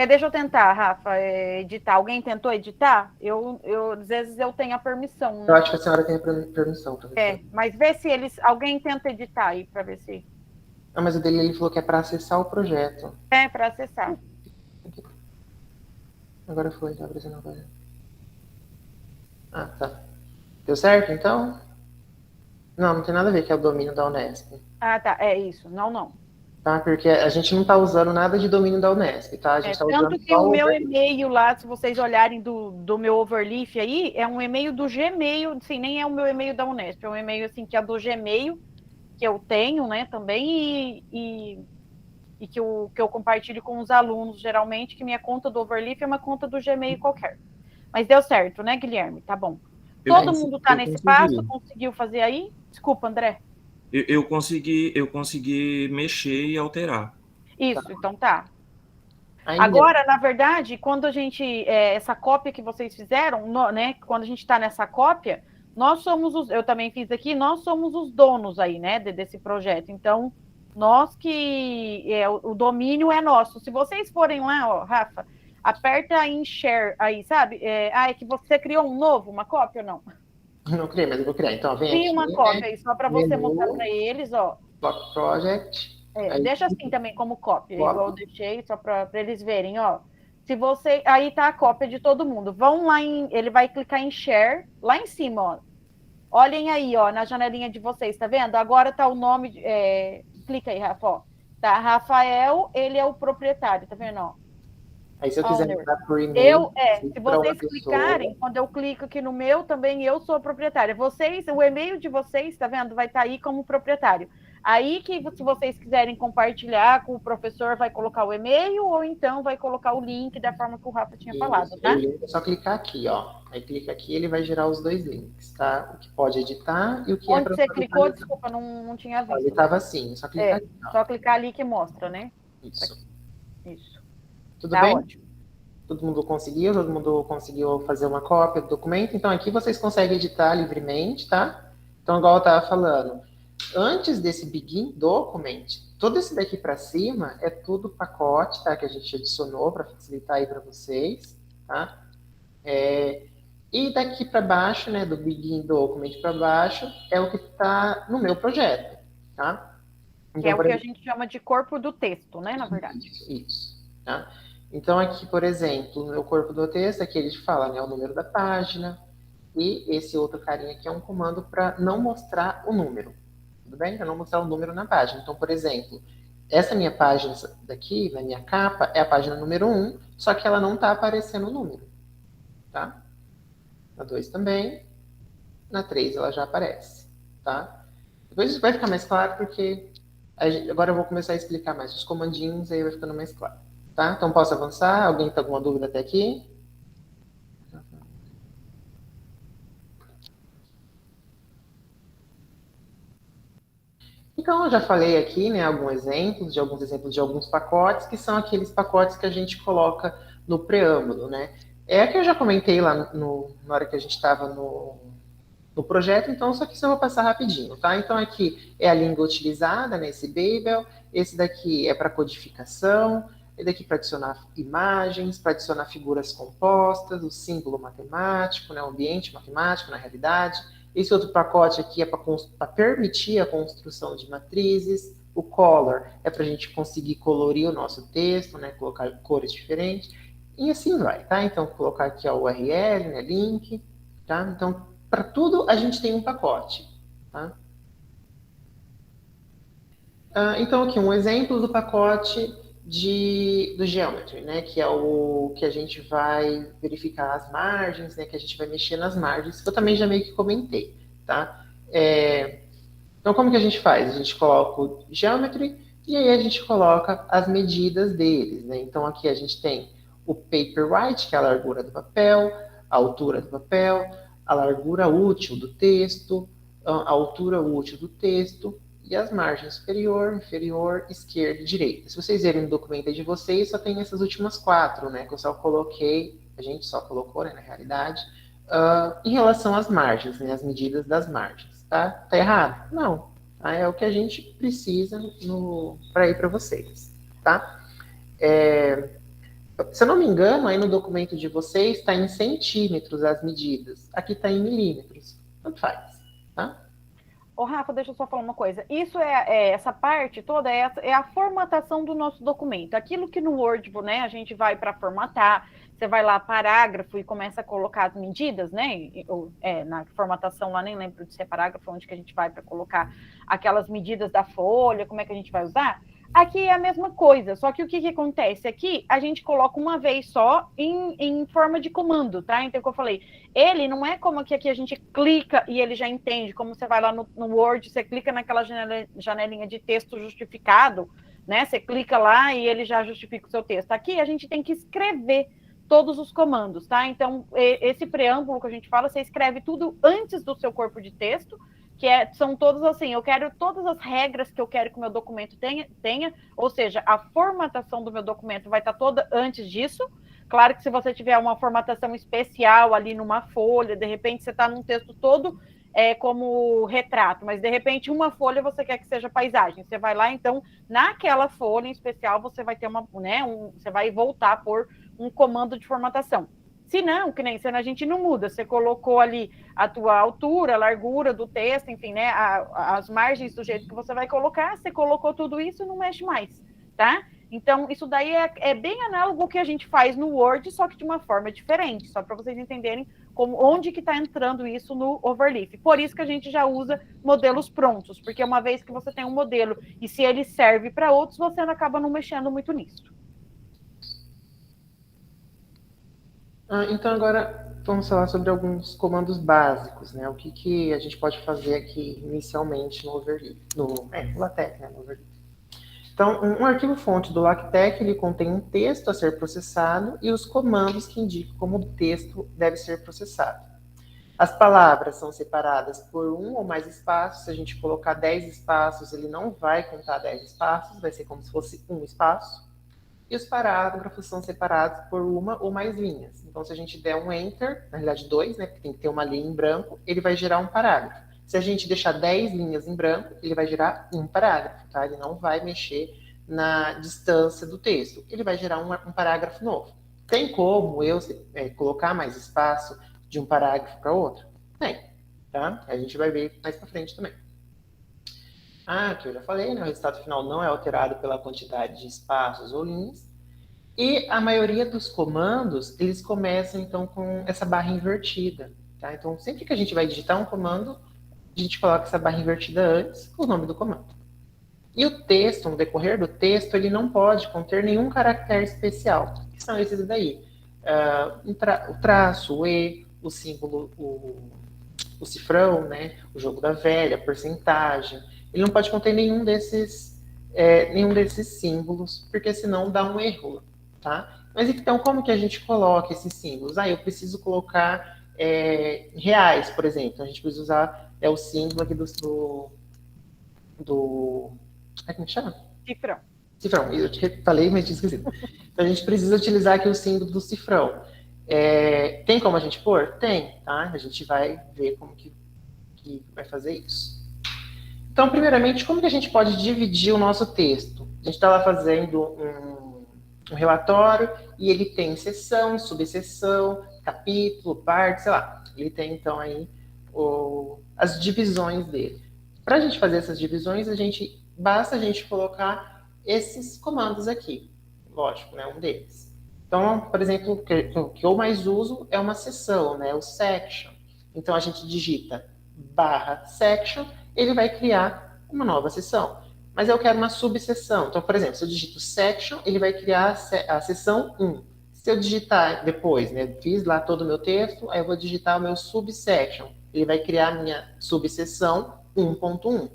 Deixa eu tentar, Rafa, editar. Alguém tentou editar? Às vezes eu tenho a permissão. Eu acho que a senhora tem a permissão. Mas vê se alguém tenta editar aí, para ver se... Não, mas o dele ele falou que é para acessar o projeto. Para acessar. Agora foi, tá aparecendo agora. Ah, tá. Deu certo, então? Não tem nada a ver que é o domínio da Unesp. Ah, tá. É isso. Não. Tá? Porque a gente não está usando nada de domínio da Unesp, tá? A gente está usando Tanto que só o o meu Overleaf. e-mail lá, se vocês olharem do meu Overleaf aí, é um e-mail do Gmail, assim, nem é o meu e-mail da Unesp, é um e-mail assim que é do Gmail, que eu tenho, né, também, e que eu compartilho com os alunos, geralmente, que minha conta do Overleaf é uma conta do Gmail qualquer. Mas deu certo, né, Guilherme? Tá bom. Todo mundo está Eu nesse passo? consegui. Conseguiu fazer aí? Desculpa, André. Eu consegui mexer e alterar. Isso, então tá. Ainda. Agora, na verdade, quando a gente. Essa cópia que vocês fizeram, né? Quando a gente está nessa cópia, nós somos os. Eu também fiz aqui, nós somos os donos aí, né? Desse projeto. Então, nós que. O domínio é nosso. Se vocês forem lá, ó, Rafa, aperta em share aí, sabe? É que você criou um novo, uma cópia ou não? Não criei, mas eu vou criar. Então, vem Cria aqui, uma né? cópia aí, só para você mostrar Menu, para eles, ó. Block Project. Aí, Deixa assim também como cópia, igual eu copy. deixei, só para eles verem, ó. Se você. Aí tá a cópia de todo mundo. Vão lá em. Ele vai clicar em share, lá em cima, ó. Olhem aí, ó, na janelinha de vocês, tá vendo? Agora tá o nome. Clica aí, Rafa, ó. Tá, Rafael, ele é o proprietário, tá vendo, ó? Aí, se eu quiser Owner. mandar por e-mail Se para uma vocês pessoa, clicarem, quando eu clico aqui no meu, também eu sou proprietária. Vocês, o e-mail de vocês, tá vendo? Vai estar aí como proprietário. Aí que, se vocês quiserem compartilhar com o professor, vai colocar o e-mail ou então vai colocar o link da forma que o Rafa tinha falado, o tá? link é só clicar aqui, ó. Aí clica aqui, ele vai gerar os dois links, tá? O que pode editar e o que é Onde para você clicou, visualizar. desculpa, não tinha Ele visto. estava assim, só clicar aqui, ó. Só clicar ali que mostra, né? Isso. Isso. Tudo Tá bem? ótimo. Todo mundo conseguiu fazer uma cópia do documento. Então, aqui vocês conseguem editar livremente, tá? Então, igual eu estava falando, antes desse Begin Document, todo esse daqui para cima é tudo pacote, tá? Que a gente adicionou para facilitar aí para vocês, tá? E daqui para baixo, né, do Begin Document para baixo, é o que está no meu projeto, tá? Que Então, é o que a gente chama de corpo do texto, né, na verdade. Isso, tá? Então, aqui, por exemplo, no meu corpo do texto, aqui ele fala, né, o número da página, e esse outro carinha aqui é um comando para não mostrar o número, tudo bem? Para não mostrar o número na página. Então, por exemplo, essa minha página daqui, na minha capa, é a página número 1, só que ela não está aparecendo o número, tá? Na 2 também, na 3 ela já aparece, tá? Depois vai ficar mais claro porque agora eu vou começar a explicar mais os comandinhos, aí vai ficando mais claro. Tá? Então posso avançar? Alguém tem alguma dúvida até aqui? Então eu já falei aqui, né, alguns exemplos de alguns pacotes, que são aqueles pacotes que a gente coloca no preâmbulo, né? É que eu já comentei lá na hora que a gente estava no projeto, então só que isso eu vou passar rapidinho, tá? Então aqui é a língua utilizada nesse Babel, esse daqui é para codificação, esse daqui para adicionar imagens, para adicionar figuras compostas, o símbolo matemático, né, o ambiente matemático na realidade. Esse outro pacote aqui é para permitir a construção de matrizes, o color é para a gente conseguir colorir o nosso texto, né, colocar cores diferentes, e assim vai, tá? Então, colocar aqui a URL, né, link, tá? Então, para tudo a gente tem um pacote, tá? Então, aqui um exemplo do pacote do Geometry, né? Que é o que a gente vai verificar as margens, né? Que a gente vai mexer nas margens, que eu também já meio que comentei, tá? Então, como que a gente faz? A gente coloca o Geometry e aí a gente coloca as medidas deles, né? Então, aqui a gente tem o Paperwhite, que é a largura do papel, a altura do papel, a largura útil do texto, a altura útil do texto e as margens superior, inferior, esquerda e direita. Se vocês verem no documento de vocês, só tem essas últimas 4, né? Que eu só coloquei, a gente só colocou, né, na realidade, em relação às margens, né? As medidas das margens, tá? Tá errado? Não. Tá? É o que a gente precisa para ir para vocês, tá? Se eu não me engano, aí no documento de vocês está em centímetros as medidas. Aqui está em milímetros. Tanto faz, tá? Ô, Rafa, deixa eu só falar uma coisa. Isso essa parte toda é a formatação do nosso documento. Aquilo que no Word, né, a gente vai para formatar. você vai lá, parágrafo, e começa a colocar as medidas, né? Na formatação lá, nem lembro de ser parágrafo, onde que a gente vai para colocar aquelas medidas da folha, como é que a gente vai usar. Aqui é a mesma coisa, só que o que acontece? Aqui a gente coloca uma vez só em forma de comando, tá? Então, como eu falei, ele não é como que aqui a gente clica e ele já entende, como você vai lá no Word, você clica naquela janelinha de texto justificado, né? Você clica lá e ele já justifica o seu texto. Aqui a gente tem que escrever todos os comandos, tá? Então, esse preâmbulo que a gente fala, você escreve tudo antes do seu corpo de texto, são todos assim, eu quero todas as regras que eu quero que o meu documento tenha, ou seja, a formatação do meu documento vai estar toda antes disso. Claro que se você tiver uma formatação especial ali numa folha, de repente você está num texto todo como retrato, mas de repente uma folha você quer que seja paisagem. Você vai lá, então, naquela folha em especial, você vai ter você vai voltar por um comando de formatação. Se não, que nem sendo a gente não muda, você colocou ali a tua altura, a largura do texto, enfim, né, as margens do jeito que você vai colocar, você colocou tudo isso e não mexe mais, tá? Então, isso daí é bem análogo ao que a gente faz no Word, só que de uma forma diferente, só para vocês entenderem onde que está entrando isso no Overleaf. Por isso que a gente já usa modelos prontos, porque uma vez que você tem um modelo e se ele serve para outros, você acaba não mexendo muito nisso. Então, agora vamos falar sobre alguns comandos básicos, né? O que a gente pode fazer aqui inicialmente no Overleaf, no LaTeX, né? No Overleaf. Então, um arquivo-fonte do LaTeX, ele contém um texto a ser processado e os comandos que indicam como o texto deve ser processado. As palavras são separadas por um ou mais espaços. Se a gente colocar 10 espaços, ele não vai contar 10 espaços, vai ser como se fosse um espaço. E os parágrafos são separados por uma ou mais linhas. Então, se a gente der um Enter, na realidade 2, né, porque tem que ter uma linha em branco, ele vai gerar um parágrafo. Se a gente deixar 10 linhas em branco, ele vai gerar um parágrafo, tá? Ele não vai mexer na distância do texto. Ele vai gerar um parágrafo novo. Tem como eu colocar mais espaço de um parágrafo para outro? Tem, tá? A gente vai ver mais para frente também. Que eu já falei, né? O resultado final não é alterado pela quantidade de espaços ou linhas. E a maioria dos comandos, eles começam, então, com essa barra invertida. Tá? Então, sempre que a gente vai digitar um comando, a gente coloca essa barra invertida antes com o nome do comando. E o texto, no decorrer do texto, ele não pode conter nenhum caractere especial, que são esses daí. O traço, o E, o símbolo, o cifrão, né? O jogo da velha, a porcentagem. Ele não pode conter nenhum desses símbolos, porque senão dá um erro, tá? Mas então, como que a gente coloca esses símbolos? Eu preciso colocar reais, por exemplo. A gente precisa usar o símbolo aqui como que chama? Cifrão. Cifrão, eu te falei, mas tinha esquecido. Então, a gente precisa utilizar aqui o símbolo do cifrão. Tem como a gente pôr? Tem, tá? A gente vai ver como que vai fazer isso. Então, primeiramente, como que a gente pode dividir o nosso texto? A gente está lá fazendo um relatório e ele tem seção, subseção, capítulo, parte, sei lá. Ele tem, então, aí as divisões dele. Para a gente fazer essas divisões, basta a gente colocar esses comandos aqui. Lógico, né? Um deles. Então, por exemplo, o que eu mais uso é uma seção, né? O section. Então, a gente digita /section, ele vai criar uma nova seção. Mas eu quero uma subseção. Então, por exemplo, se eu digito section, ele vai criar a seção 1. Se eu digitar depois, né, fiz lá todo o meu texto, aí eu vou digitar o meu subsection. Ele vai criar a minha subseção 1.1.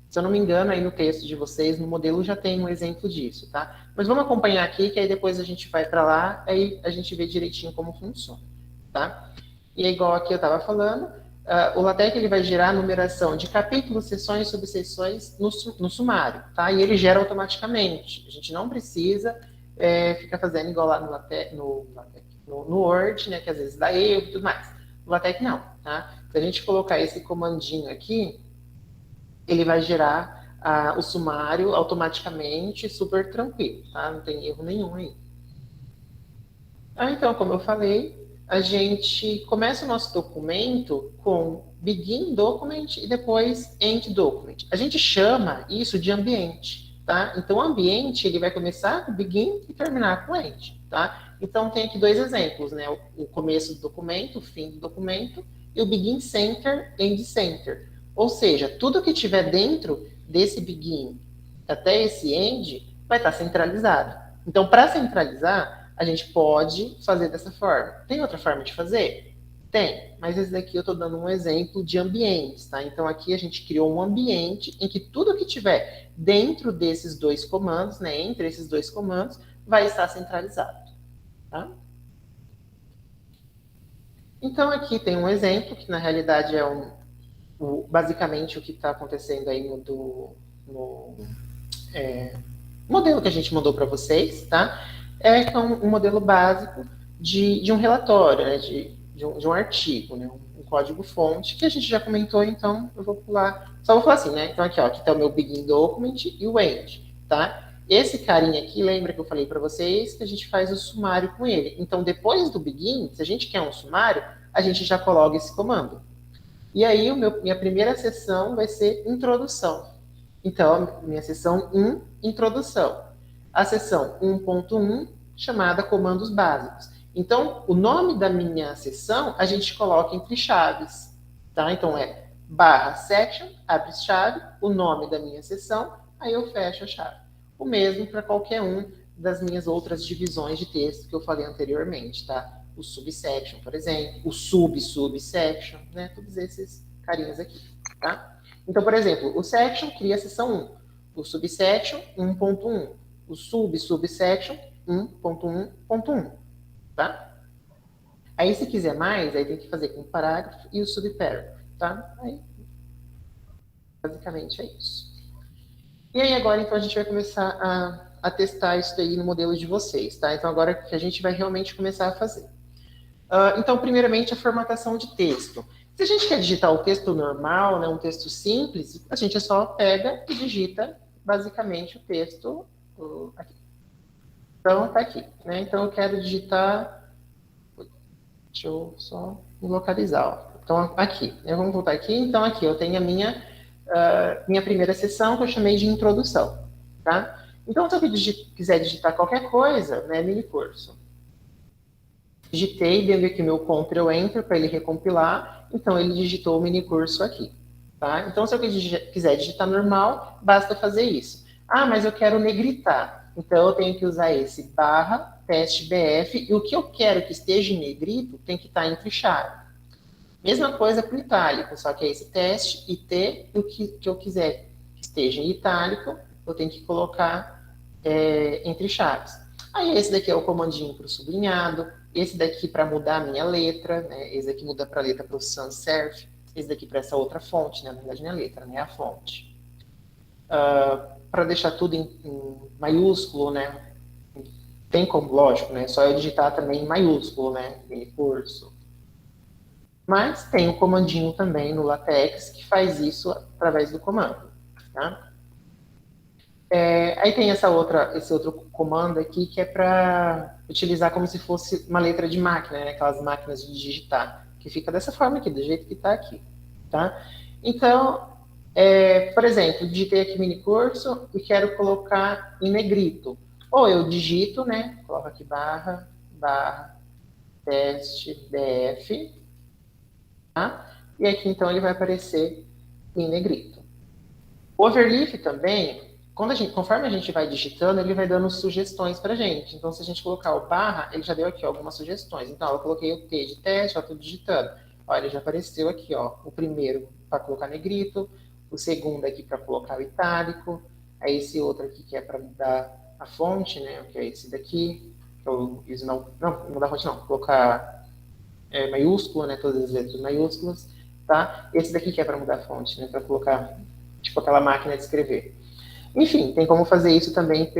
Se eu não me engano, aí no texto de vocês, no modelo, já tem um exemplo disso, tá? Mas vamos acompanhar aqui, que aí depois a gente vai para lá, aí a gente vê direitinho como funciona, tá? E é igual aqui eu estava falando, o LaTeX ele vai gerar a numeração de capítulos, seções, subseções no sumário, tá? E ele gera automaticamente. A gente não precisa ficar fazendo igual lá no Word, né? Que às vezes dá erro e tudo mais. No LaTeX não, tá? Se a gente colocar esse comandinho aqui, ele vai gerar o sumário automaticamente, super tranquilo, tá? Não tem erro nenhum aí. Então, como eu falei, a gente começa o nosso documento com begin document e depois end document. A gente chama isso de ambiente, tá? Então, o ambiente, ele vai começar com begin e terminar com end, tá? Então, tem aqui dois exemplos, né? O começo do documento, o fim do documento, e o begin center, end center. Ou seja, tudo que tiver dentro desse begin até esse end vai estar centralizado. Então, para centralizar, a gente pode fazer dessa forma. Tem outra forma de fazer? Tem, mas esse daqui eu estou dando um exemplo de ambientes, tá? Então, aqui a gente criou um ambiente em que tudo que tiver dentro desses dois comandos, né, entre esses dois comandos, vai estar centralizado, tá? Então, aqui tem um exemplo, que na realidade é basicamente o que está acontecendo aí no modelo que a gente mandou para vocês, tá? É um modelo básico de um relatório, né? de um artigo, né? Um código-fonte, que a gente já comentou, então eu vou pular. Só vou falar assim, né? Então aqui, ó, aqui está o meu begin document e o end, tá? Esse carinha aqui, lembra que eu falei para vocês que a gente faz o sumário com ele. Então, depois do begin, se a gente quer um sumário, a gente já coloca esse comando. E aí, minha primeira sessão vai ser introdução. Então, minha sessão 1, introdução. A sessão 1.1, chamada comandos básicos. Então, o nome da minha sessão, a gente coloca entre chaves. Tá? Então, é /section, abre chave, o nome da minha sessão, aí eu fecho a chave. O mesmo para qualquer um das minhas outras divisões de texto que eu falei anteriormente, tá? O subsection, por exemplo, o subsection, né? Todos esses carinhas aqui, tá? Então, por exemplo, o section cria a seção 1, o subsection 1.1, o subsection 1.1.1, tá? Aí, se quiser mais, aí tem que fazer com o parágrafo e o subparágrafo, tá? Aí, basicamente é isso. E aí, agora, então, a gente vai começar a testar isso aí no modelo de vocês, tá? Então, agora que a gente vai realmente começar a fazer. Então, primeiramente, a formatação de texto. Se a gente quer digitar o texto normal, né, um texto simples, a gente só pega e digita, basicamente, o texto aqui. Então, tá aqui, né? Então, eu quero digitar... Deixa eu só me localizar, ó. Então, aqui. Vamos voltar aqui. Então, aqui eu tenho a minha primeira sessão, que eu chamei de introdução, tá? Então, se eu quiser digitar qualquer coisa, né, mini curso. Digitei, deu aqui meu Ctrl Enter para ele recompilar, então ele digitou o mini curso aqui, tá? Então, se eu quiser digitar normal, basta fazer isso. Ah, mas eu quero negritar, então eu tenho que usar esse /testbf, e o que eu quero que esteja em negrito tem que estar entre chaves. Mesma coisa para o itálico, só que é esse teste, IT, e o que eu quiser que esteja em itálico, eu tenho que colocar entre chaves. Aí esse daqui é o comandinho para o sublinhado, esse daqui para mudar a minha letra, né? Esse daqui muda para a letra para o sans serif, esse daqui para essa outra fonte, né? Na verdade não é a letra, né? É a fonte. Para deixar tudo em maiúsculo, né? Tem como, lógico, né? Só eu digitar também em maiúsculo, né? Mini curso. Mas tem o comandinho também no LaTeX que faz isso através do comando, tá? Aí tem esse outro comando aqui que é para utilizar como se fosse uma letra de máquina, né? Aquelas máquinas de digitar, que fica dessa forma aqui, do jeito que está aqui, tá? Então, por exemplo, digitei aqui mini curso e quero colocar em negrito. Ou eu digito, né? Coloco aqui /teste df, tá? E aqui então ele vai aparecer em negrito. O overleaf também, conforme a gente vai digitando, ele vai dando sugestões para a gente. Então, se a gente colocar o /, ele já deu aqui algumas sugestões. Então, eu coloquei o T de teste, ó, estou digitando. Olha, ele já apareceu aqui, ó, o primeiro para colocar negrito, o segundo aqui para colocar o itálico, aí esse outro aqui que é para mudar a fonte, né, que é esse daqui, que eu não mudar a fonte não, colocar maiúsculo, né, todas as letras maiúsculas, tá? Esse daqui que é para mudar a fonte, né, para colocar, tipo aquela máquina de escrever. Enfim, tem como fazer isso também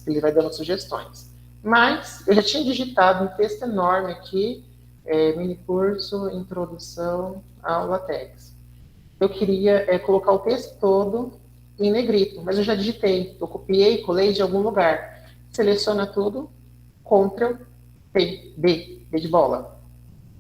ele vai dando sugestões. Mas eu já tinha digitado um texto enorme aqui, mini curso, introdução ao LaTeX. Eu queria colocar o texto todo em negrito, mas eu já digitei. Eu copiei, colei de algum lugar. Seleciona tudo, Ctrl P, B de bola.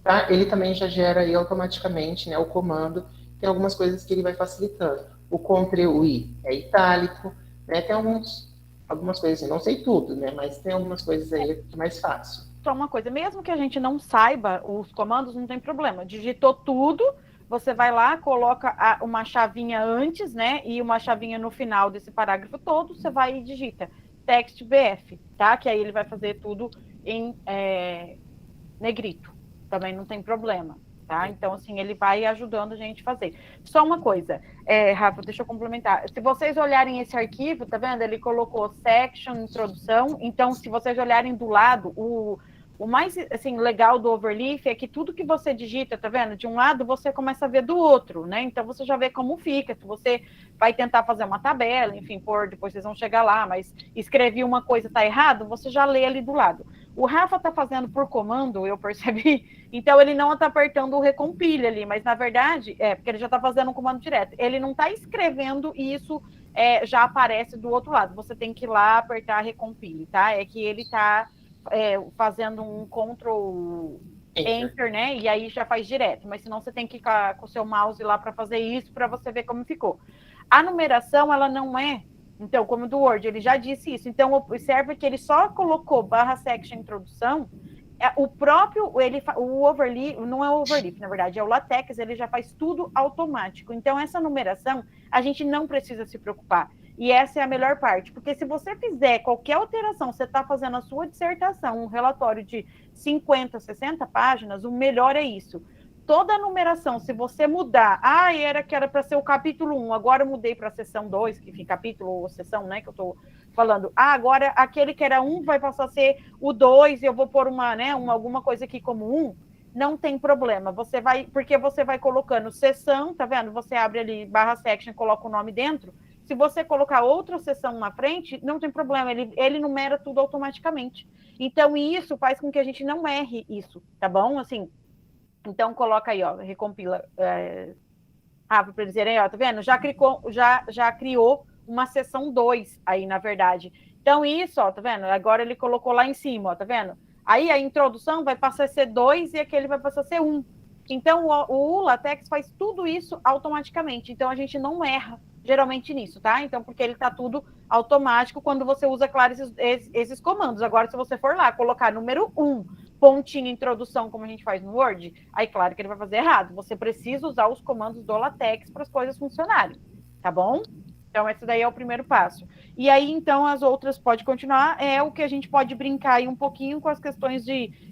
Tá? Ele também já gera aí automaticamente, né, o comando. Tem algumas coisas que ele vai facilitando. O Ctrl I é itálico, né? Tem alguns algumas coisas assim, não sei tudo, né? Mas tem algumas coisas aí que é mais fácil. Só uma coisa, mesmo que a gente não saiba os comandos, não tem problema. Digitou tudo, você vai lá, coloca uma chavinha antes, né? E uma chavinha no final desse parágrafo todo, você vai e digita text BF, tá? Que aí ele vai fazer tudo em negrito. Também não tem problema, tá? Então, assim, ele vai ajudando a gente a fazer. Só uma coisa, Rafa, deixa eu complementar. Se vocês olharem esse arquivo, tá vendo? Ele colocou section, introdução. Então, se vocês olharem do lado, o mais assim, legal do Overleaf é que tudo que você digita, tá vendo? De um lado, você começa a ver do outro, né? Então, você já vê como fica. Se você vai tentar fazer uma tabela, enfim, depois vocês vão chegar lá, mas escrevi uma coisa, tá errado, você já lê ali do lado. O Rafa tá fazendo por comando, eu percebi, então ele não tá apertando o recompile ali, mas na verdade, porque ele já tá fazendo um comando direto. Ele não tá escrevendo e isso já aparece do outro lado. Você tem que ir lá apertar recompile, tá? É que ele tá fazendo um Ctrl Enter, né? E aí já faz direto. Mas senão você tem que ir com o seu mouse lá para fazer isso, para você ver como ficou. A numeração, ela não é. Então, como do Word, ele já disse isso. Então, observe que ele só colocou /section introdução. O próprio, o Overleaf, não é o Overleaf, na verdade, é o LaTeX, ele já faz tudo automático. Então, essa numeração, a gente não precisa se preocupar. E essa é a melhor parte, porque se você fizer qualquer alteração, você está fazendo a sua dissertação, um relatório de 50, 60 páginas, o melhor é isso. Toda a numeração, se você mudar, era que era para ser o capítulo 1, agora eu mudei para a seção 2, que enfim, capítulo ou seção, né, que eu estou falando. Agora aquele que era 1 vai passar a ser o 2, e eu vou pôr alguma coisa aqui como 1, não tem problema. Porque você vai colocando seção, tá vendo? Você abre ali /section e coloca o nome dentro. Se você colocar outra seção na frente, não tem problema, ele numera tudo automaticamente. Então, isso faz com que a gente não erre isso, tá bom? Assim, então, coloca aí, ó, recompila. Para eles dizerem, ó, tá vendo? Já criou uma seção 2 aí, na verdade. Então, isso, ó, tá vendo? Agora ele colocou lá em cima, ó, tá vendo? Aí a introdução vai passar a ser 2 e aquele vai passar a ser 1. Então, o LaTeX faz tudo isso automaticamente. Então, a gente não erra geralmente nisso, tá? Então, porque ele tá tudo automático quando você usa, claro, esses comandos. Agora, se você for lá colocar número 1, pontinho introdução, como a gente faz no Word, aí, claro que ele vai fazer errado. Você precisa usar os comandos do LaTeX para as coisas funcionarem, tá bom? Então, esse daí é o primeiro passo. E aí, então, as outras, pode continuar, é o que a gente pode brincar aí um pouquinho com as questões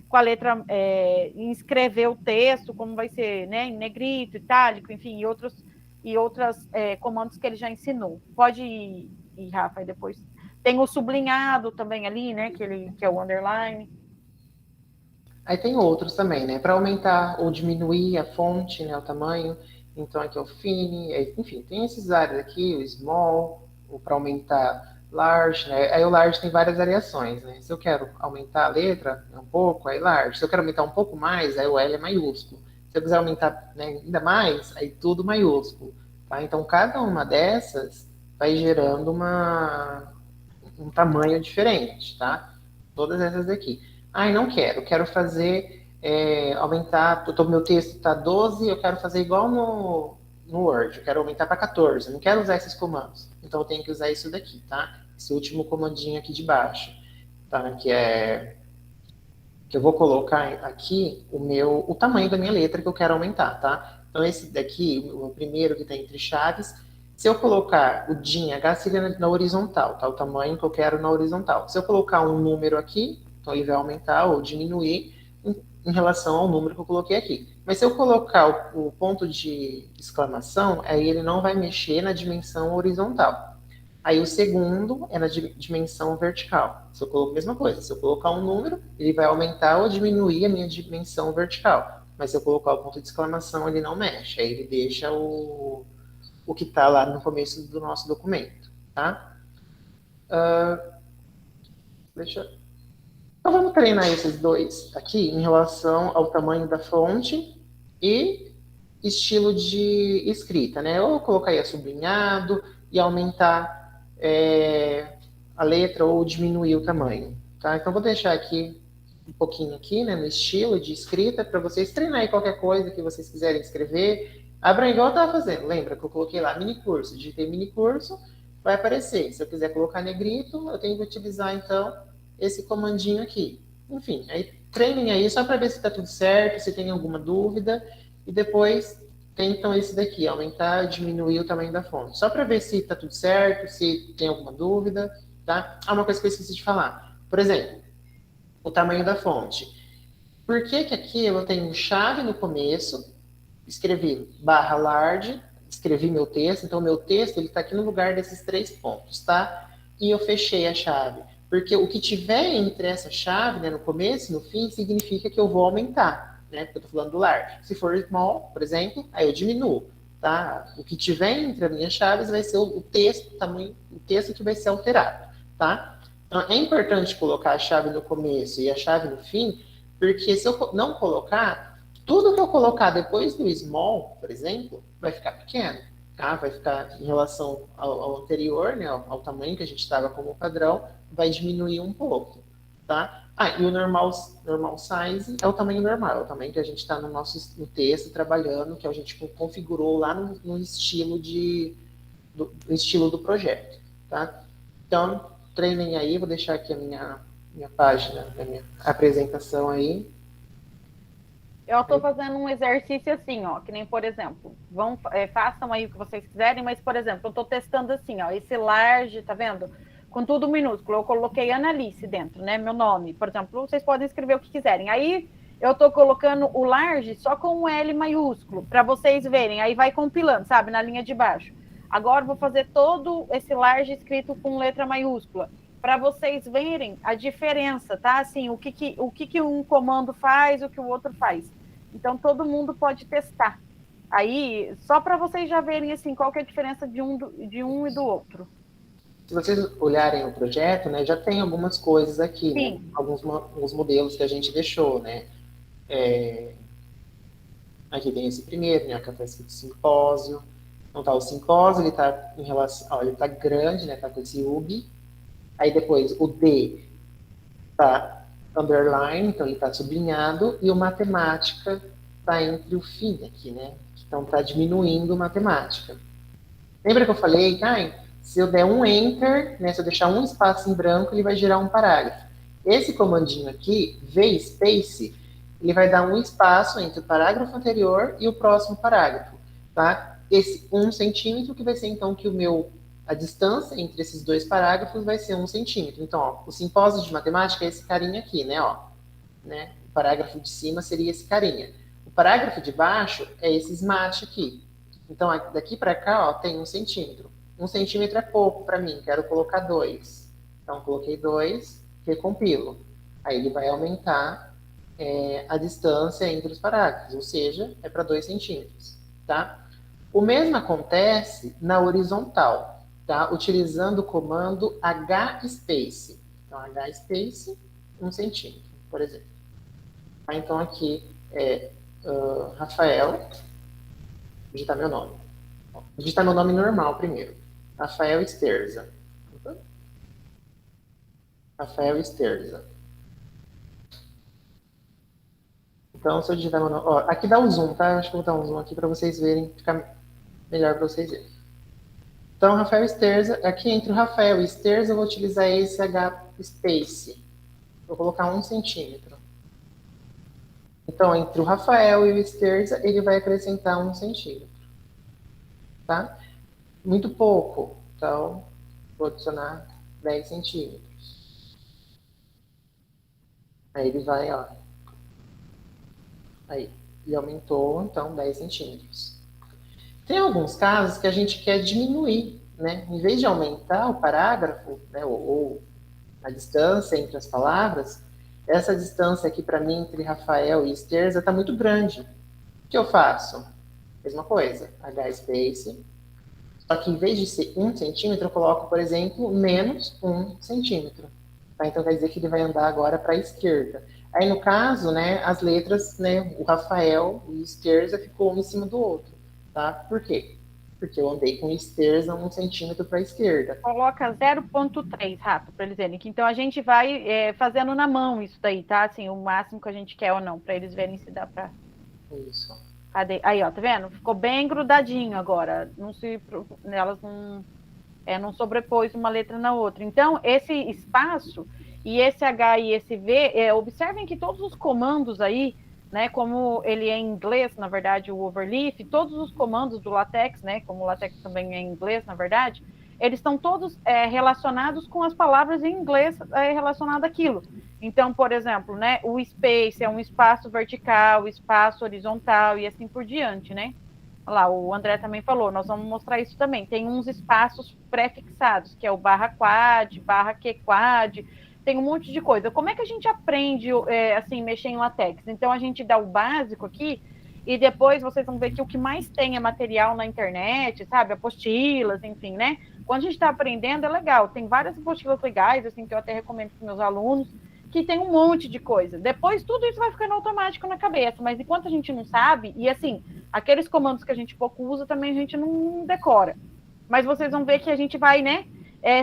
com a letra, escrever o texto, como vai ser, né, em negrito, itálico, enfim, e outros comandos que ele já ensinou. Pode ir, Rafa, e depois. Tem o sublinhado também ali, né, que é o underline. Aí tem outros também, né, para aumentar ou diminuir a fonte, né, o tamanho. Então, aqui é o Fine, enfim, tem esses vários aqui, o Small, o para aumentar Large, né? Aí o Large tem várias variações, né? Se eu quero aumentar a letra um pouco, aí Large. Se eu quero aumentar um pouco mais, aí o L é maiúsculo. Se eu quiser aumentar, né, ainda mais, aí tudo maiúsculo. Tá? Então, cada uma dessas vai gerando um tamanho diferente, tá? Todas essas aqui. Não quero fazer... aumentar, meu texto está 12, eu quero fazer igual no Word, eu quero aumentar para 14, eu não quero usar esses comandos, então eu tenho que usar isso daqui, tá? Esse último comandinho aqui de baixo, tá? Que eu vou colocar aqui o tamanho da minha letra que eu quero aumentar, tá? Então esse daqui, o primeiro que está entre chaves, se eu colocar o DIN H seria na horizontal, tá? O tamanho que eu quero na horizontal. Se eu colocar um número aqui, então ele vai aumentar ou diminuir em relação ao número que eu coloquei aqui. Mas se eu colocar o ponto de exclamação, aí ele não vai mexer na dimensão horizontal. Aí o segundo é na dimensão vertical. Se eu coloco a mesma coisa, se eu colocar um número, ele vai aumentar ou diminuir a minha dimensão vertical. Mas se eu colocar o ponto de exclamação, ele não mexe. Aí ele deixa o que está lá no começo do nosso documento. Tá? Então, vamos treinar esses dois aqui em relação ao tamanho da fonte e estilo de escrita, né? Ou colocar sublinhado e aumentar a letra ou diminuir o tamanho, tá? Então, vou deixar aqui um pouquinho aqui, né, no estilo de escrita para vocês treinarem qualquer coisa que vocês quiserem escrever. Abram igual eu estava fazendo. Lembra que eu coloquei lá mini curso, digitei mini curso, vai aparecer. Se eu quiser colocar negrito, eu tenho que utilizar, então, esse comandinho aqui. Enfim, aí treinem aí só para ver se está tudo certo, se tem alguma dúvida, e depois tentam esse daqui, aumentar, diminuir o tamanho da fonte. Só para ver se está tudo certo, se tem alguma dúvida, tá? Ah, uma coisa que eu esqueci de falar. Por exemplo, o tamanho da fonte. Por que que aqui eu tenho chave no começo, escrevi /large, escrevi meu texto, então meu texto ele está aqui no lugar desses 3 pontos, tá? E eu fechei a chave, porque o que tiver entre essa chave, né, no começo e no fim, significa que eu vou aumentar, né? Porque eu estou falando do large. Se for small, por exemplo, aí eu diminuo, tá? O que tiver entre as minhas chaves vai ser o texto, o tamanho, o texto que vai ser alterado, tá? Então é importante colocar a chave no começo e a chave no fim, porque se eu não colocar, tudo que eu colocar depois do small, por exemplo, vai ficar pequeno, tá? Vai ficar em relação ao anterior, né, ao tamanho que a gente estava como padrão, vai diminuir um pouco, tá? Ah, e o normal size é o tamanho normal, é o tamanho que a gente está no texto trabalhando, que a gente configurou lá no estilo do estilo do projeto, tá? Então, treinem aí, vou deixar aqui a minha página, a minha apresentação aí. Eu estou fazendo um exercício assim, ó, que nem, por exemplo, façam aí o que vocês quiserem, mas, por exemplo, eu estou testando assim, ó, esse large, tá vendo? Com tudo minúsculo, eu coloquei Analice dentro, né, meu nome. Por exemplo, vocês podem escrever o que quiserem. Aí, eu estou colocando o large só com um L maiúsculo, para vocês verem. Aí vai compilando, sabe, na linha de baixo. Agora, vou fazer todo esse large escrito com letra maiúscula, para vocês verem a diferença, tá? Assim, o que um comando faz, o que o outro faz. Então, todo mundo pode testar. Aí, só para vocês já verem, assim, qual que é a diferença de um e do outro. Se vocês olharem o projeto, né, já tem algumas coisas aqui, Sim. né? Alguns modelos que a gente deixou, né? Aqui tem esse primeiro, né? Que é o simpósio. Então tá o simpósio, ele tá em relação, ó, ele tá grande, né? Tá com esse UB. Aí depois o D tá underline, então ele tá sublinhado, e o matemática tá entre o fim aqui, né? Então tá diminuindo matemática. Lembra que eu falei, se eu der um enter, né, se eu deixar um espaço em branco, ele vai gerar um parágrafo. Esse comandinho aqui, vspace, ele vai dar um espaço entre o parágrafo anterior e o próximo parágrafo, tá? Esse 1 centímetro que vai ser, então, que a distância entre esses 2 parágrafos vai ser 1 centímetro. Então, ó, o simpósio de matemática é esse carinha aqui, né, ó. Né? O parágrafo de cima seria esse carinha. O parágrafo de baixo é esse smart aqui. Então, daqui para cá, ó, tem 1 centímetro. 1 centímetro é pouco para mim, quero colocar 2. Então, coloquei 2, recompilo. Aí ele vai aumentar a distância entre os parágrafos, ou seja, é para 2 centímetros, tá? O mesmo acontece na horizontal, tá? Utilizando o comando hspace. Então, hspace, 1 centímetro, por exemplo. Então, aqui é Rafael, vou digitar meu nome. Vou digitar meu nome normal primeiro. Rafael Sterza. Rafael Sterza. Então, se eu digitar meu nome... Ó, aqui dá um zoom, tá? Acho que eu vou dar um zoom aqui para vocês verem, ficar melhor para vocês verem. Então, Rafael Sterza, aqui entre o Rafael e Sterza, eu vou utilizar esse hspace. Vou colocar 1 centímetro. Então, entre o Rafael e o Sterza, ele vai acrescentar 1 centímetro. Tá? Muito pouco. Então, vou adicionar 10 centímetros. Aí ele vai, ó. Aí, ele aumentou, então, 10 centímetros. Tem alguns casos que a gente quer diminuir, né? Em vez de aumentar o parágrafo, né, ou a distância entre as palavras, essa distância aqui para mim entre Rafael e Sterza está muito grande. O que eu faço? Mesma coisa, hspace. Só que em vez de ser 1 centímetro, eu coloco, por exemplo, menos 1 centímetro. Tá? Então quer dizer que ele vai andar agora para a esquerda. Aí no caso, né, as letras, né, o Rafael e o Sterza ficou um em cima do outro. Tá? Por quê? Porque eu andei com o Sterza 1 centímetro para a esquerda. Coloca 0,3, Rafa, para eles verem. Então a gente vai fazendo na mão isso daí, tá? Assim, o máximo que a gente quer ou não, para eles verem se dá para. Isso. Aí, ó, tá vendo? Ficou bem grudadinho agora. Elas não não sobrepôs uma letra na outra. Então, esse espaço e esse H e esse V, observem que todos os comandos aí, né, como ele é em inglês, na verdade, o overleaf, todos os comandos do LaTeX, né, como o LaTeX também é em inglês, na verdade, eles estão todos relacionados com as palavras em inglês relacionado àquilo. Então, por exemplo, né, o space é um espaço vertical, espaço horizontal e assim por diante, né? Olha lá, o André também falou, nós vamos mostrar isso também. Tem uns espaços pré-fixados, que é o /quad, /qquad, tem um monte de coisa. Como é que a gente aprende, assim, mexer em LaTeX? Então, a gente dá o básico aqui, e depois vocês vão ver que o que mais tem é material na internet, sabe? Apostilas, enfim, né? Quando a gente está aprendendo, é legal. Tem várias apostilas legais, assim, que eu até recomendo para os meus alunos, que tem um monte de coisa. Depois, tudo isso vai ficando automático na cabeça, mas enquanto a gente não sabe, e assim, aqueles comandos que a gente pouco usa, também a gente não decora. Mas vocês vão ver que a gente vai, né,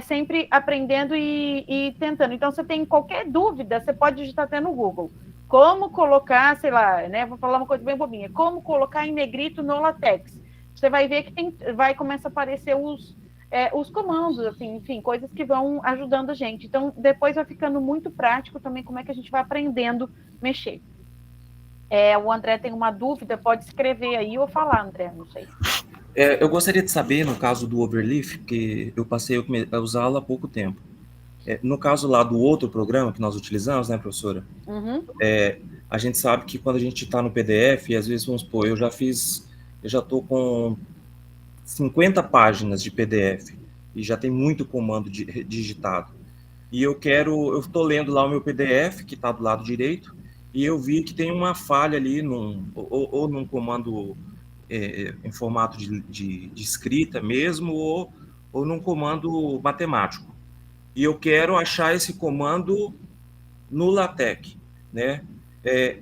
sempre aprendendo e tentando. Então, você tem qualquer dúvida, você pode digitar até no Google. Como colocar, sei lá, né, vou falar uma coisa bem bobinha, como colocar em negrito no LaTeX. Você vai ver que vai começar a aparecer os comandos, assim, enfim, coisas que vão ajudando a gente. Então, depois vai ficando muito prático também como é que a gente vai aprendendo a mexer. O André tem uma dúvida, pode escrever aí ou falar, André, não sei. Eu gostaria de saber, no caso do overleaf, que eu passei a usá-lo há pouco tempo. No caso lá do outro programa que nós utilizamos, né, professora? Uhum. A gente sabe que quando a gente está no PDF, às vezes, vamos supor, eu já estou com 50 páginas de PDF e já tem muito comando digitado. E eu estou lendo lá o meu PDF, que está do lado direito, e eu vi que tem uma falha ali, ou num comando em formato de escrita mesmo, ou num comando matemático. E eu quero achar esse comando no LaTeX, né?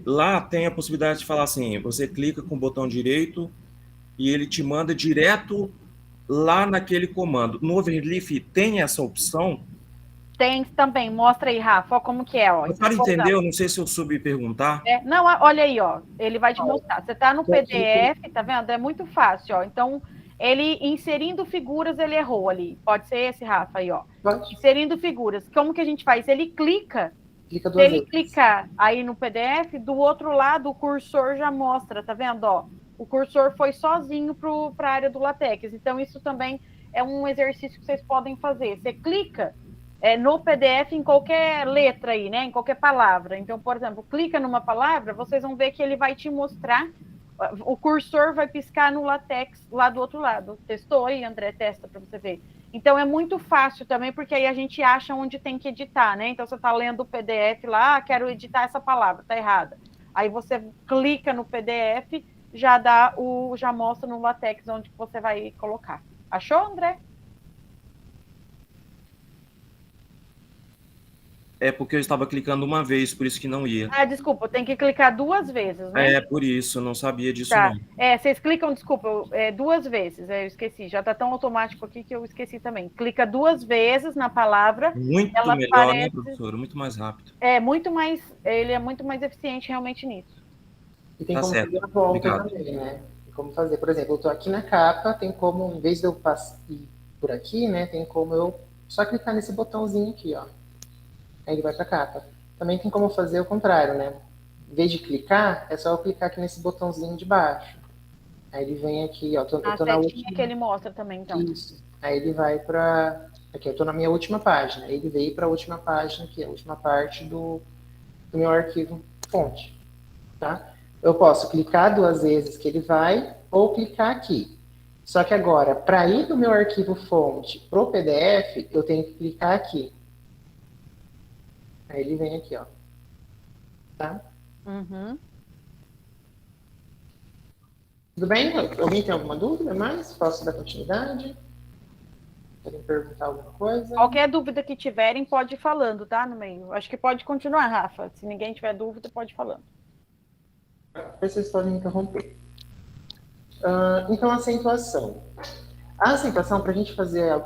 Lá tem a possibilidade de falar assim, você clica com o botão direito e ele te manda direto lá naquele comando. No Overleaf tem essa opção? Tem também, mostra aí, Rafa, ó, como que é, ó. Para entender, eu não sei se eu soube perguntar. Não, olha aí, ó, ele vai te mostrar. Você está no PDF, tá vendo? É muito fácil, ó. Então, ele inserindo figuras, ele errou ali. Pode ser esse, Rafa, aí, ó. Pode. Inserindo figuras. Como que a gente faz? Ele clica. Se ele clicar aí no PDF, do outro lado o cursor já mostra, tá vendo, ó? O cursor foi sozinho para a área do LaTeX. Então, isso também é um exercício que vocês podem fazer. Você clica no PDF em qualquer letra aí, né? Em qualquer palavra. Então, por exemplo, clica numa palavra, vocês vão ver que ele vai te mostrar, o cursor vai piscar no LaTeX lá do outro lado. Testou aí, André? Testa para você ver. Então, é muito fácil também, porque aí a gente acha onde tem que editar, né? Então, você está lendo o PDF lá, quero editar essa palavra, tá errada. Aí você clica no PDF, já mostra no LaTeX onde você vai colocar. Achou, André? É porque eu estava clicando uma vez, por isso que não ia. Desculpa, tem que clicar 2 vezes, né? Por isso, eu não sabia disso, não. Vocês clicam, desculpa, 2 vezes, eu esqueci, já está tão automático aqui que eu esqueci também. Clica 2 vezes na palavra. Muito melhor, né, professora? Muito mais rápido. Ele é muito mais eficiente realmente nisso. E tem como fazer a volta também, né? Tem como fazer, por exemplo, eu estou aqui na capa, tem como, em vez de eu ir por aqui, né, tem como eu só clicar nesse botãozinho aqui, ó. Aí ele vai para a capa. Também tem como fazer o contrário, né? Em vez de clicar, é só eu clicar aqui nesse botãozinho de baixo. Aí ele vem aqui, ó. Eu tô na última... que ele mostra também, então. Isso. Aí ele vai para... Aqui, eu tô na minha última página. Aí ele veio para a última página aqui, a última parte do meu arquivo fonte. Tá? Eu posso clicar 2 vezes que ele vai, ou clicar aqui. Só que agora, para ir do meu arquivo fonte pro PDF, eu tenho que clicar aqui. Aí ele vem aqui, ó. Tá? Uhum. Tudo bem? Alguém tem alguma dúvida mais? Posso dar continuidade? Querem perguntar alguma coisa? Qualquer dúvida que tiverem, pode ir falando, tá? No meio. Acho que pode continuar, Rafa. Se ninguém tiver dúvida, pode ir falando. Vocês podem me interromper. Então, acentuação. A acentuação, para a gente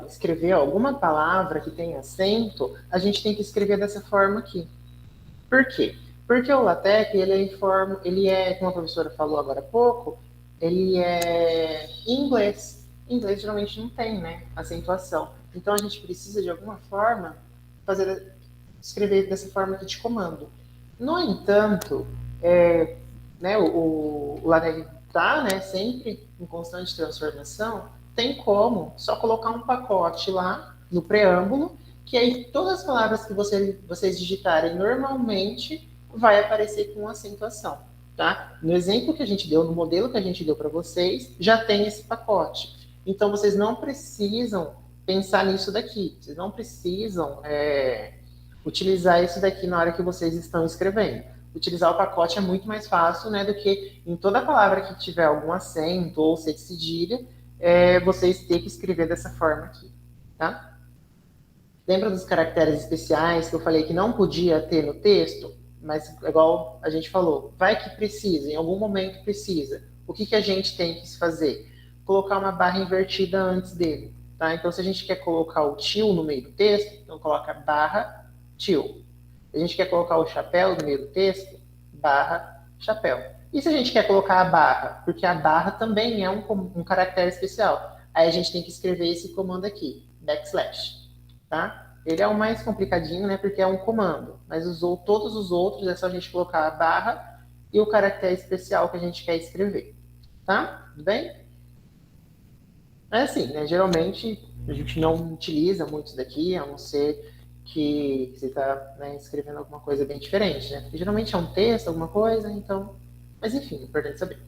escrever alguma palavra que tenha acento, a gente tem que escrever dessa forma aqui. Por quê? Porque o LaTeX, ele é, como a professora falou agora há pouco, ele é em inglês. Em inglês geralmente não tem, né, acentuação. Então, a gente precisa, de alguma forma, escrever dessa forma aqui de comando. No entanto, né, o LaTeX está, né, sempre em constante transformação, tem como só colocar um pacote lá no preâmbulo, que aí todas as palavras que vocês digitarem normalmente vai aparecer com acentuação. Tá? No exemplo que a gente deu, no modelo que a gente deu para vocês, já tem esse pacote. Então, vocês não precisam pensar nisso daqui. Vocês não precisam utilizar isso daqui na hora que vocês estão escrevendo. Utilizar o pacote é muito mais fácil, né, do que em toda palavra que tiver algum acento ou ser de cedilha, vocês ter que escrever dessa forma aqui, tá? Lembra dos caracteres especiais que eu falei que não podia ter no texto? Mas, igual a gente falou, vai que precisa, em algum momento precisa. O que a gente tem que fazer? Colocar uma barra invertida antes dele, tá? Então, se a gente quer colocar o til no meio do texto, então coloca barra til. Se a gente quer colocar o chapéu no meio do texto, barra chapéu. E se a gente quer colocar a barra? Porque a barra também é um caractere especial. Aí a gente tem que escrever esse comando aqui, backslash, tá? Ele é o mais complicadinho, né? Porque é um comando. Mas todos os outros é só a gente colocar a barra e o caractere especial que a gente quer escrever. Tá? Tudo bem? É assim, né? Geralmente a gente não utiliza muitos daqui, a não ser que você está, né, escrevendo alguma coisa bem diferente, né? Porque geralmente é um texto, alguma coisa, então... Mas enfim, é importante saber.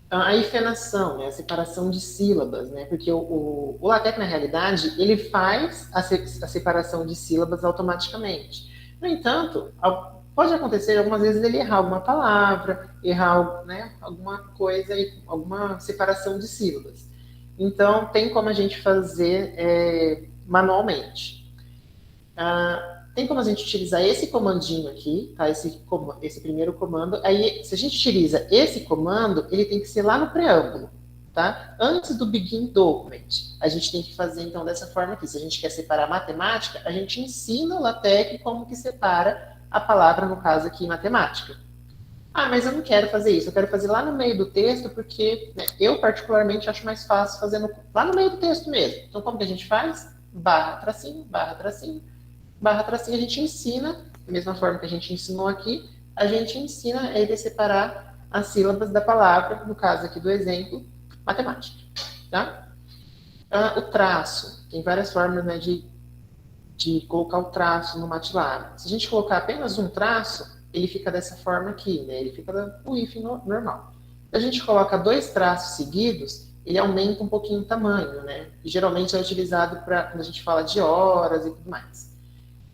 A hifenação, né, a separação de sílabas, né, porque o LaTeX, na realidade, ele faz a separação de sílabas automaticamente. No entanto, pode acontecer algumas vezes ele errar alguma palavra, errar, né, alguma coisa, alguma separação de sílabas. Então, tem como a gente fazer manualmente. Tem como a gente utilizar esse comandinho aqui, tá? Esse primeiro comando. Aí, se a gente utiliza esse comando, ele tem que ser lá no preâmbulo, tá? Antes do begin document. A gente tem que fazer, então, dessa forma aqui. Se a gente quer separar matemática, a gente ensina o LaTeX como que separa a palavra, no caso aqui, matemática. Ah, mas eu não quero fazer isso. Eu quero fazer lá no meio do texto, porque, né, eu, particularmente, acho mais fácil fazendo lá no meio do texto mesmo. Então, como que a gente faz? Barra, tracinho, barra, tracinho. Barra tracinho, a gente ensina, da mesma forma que a gente ensinou aqui, a gente ensina ele a separar as sílabas da palavra, no caso aqui do exemplo, matemática. Tá? O traço, tem várias formas, né, de colocar o traço no MATLAB. Se a gente colocar apenas um traço, ele fica dessa forma aqui, né? Ele fica o if normal. Se a gente coloca 2 traços seguidos, ele aumenta um pouquinho o tamanho, né? E geralmente é utilizado para quando a gente fala de horas e tudo mais.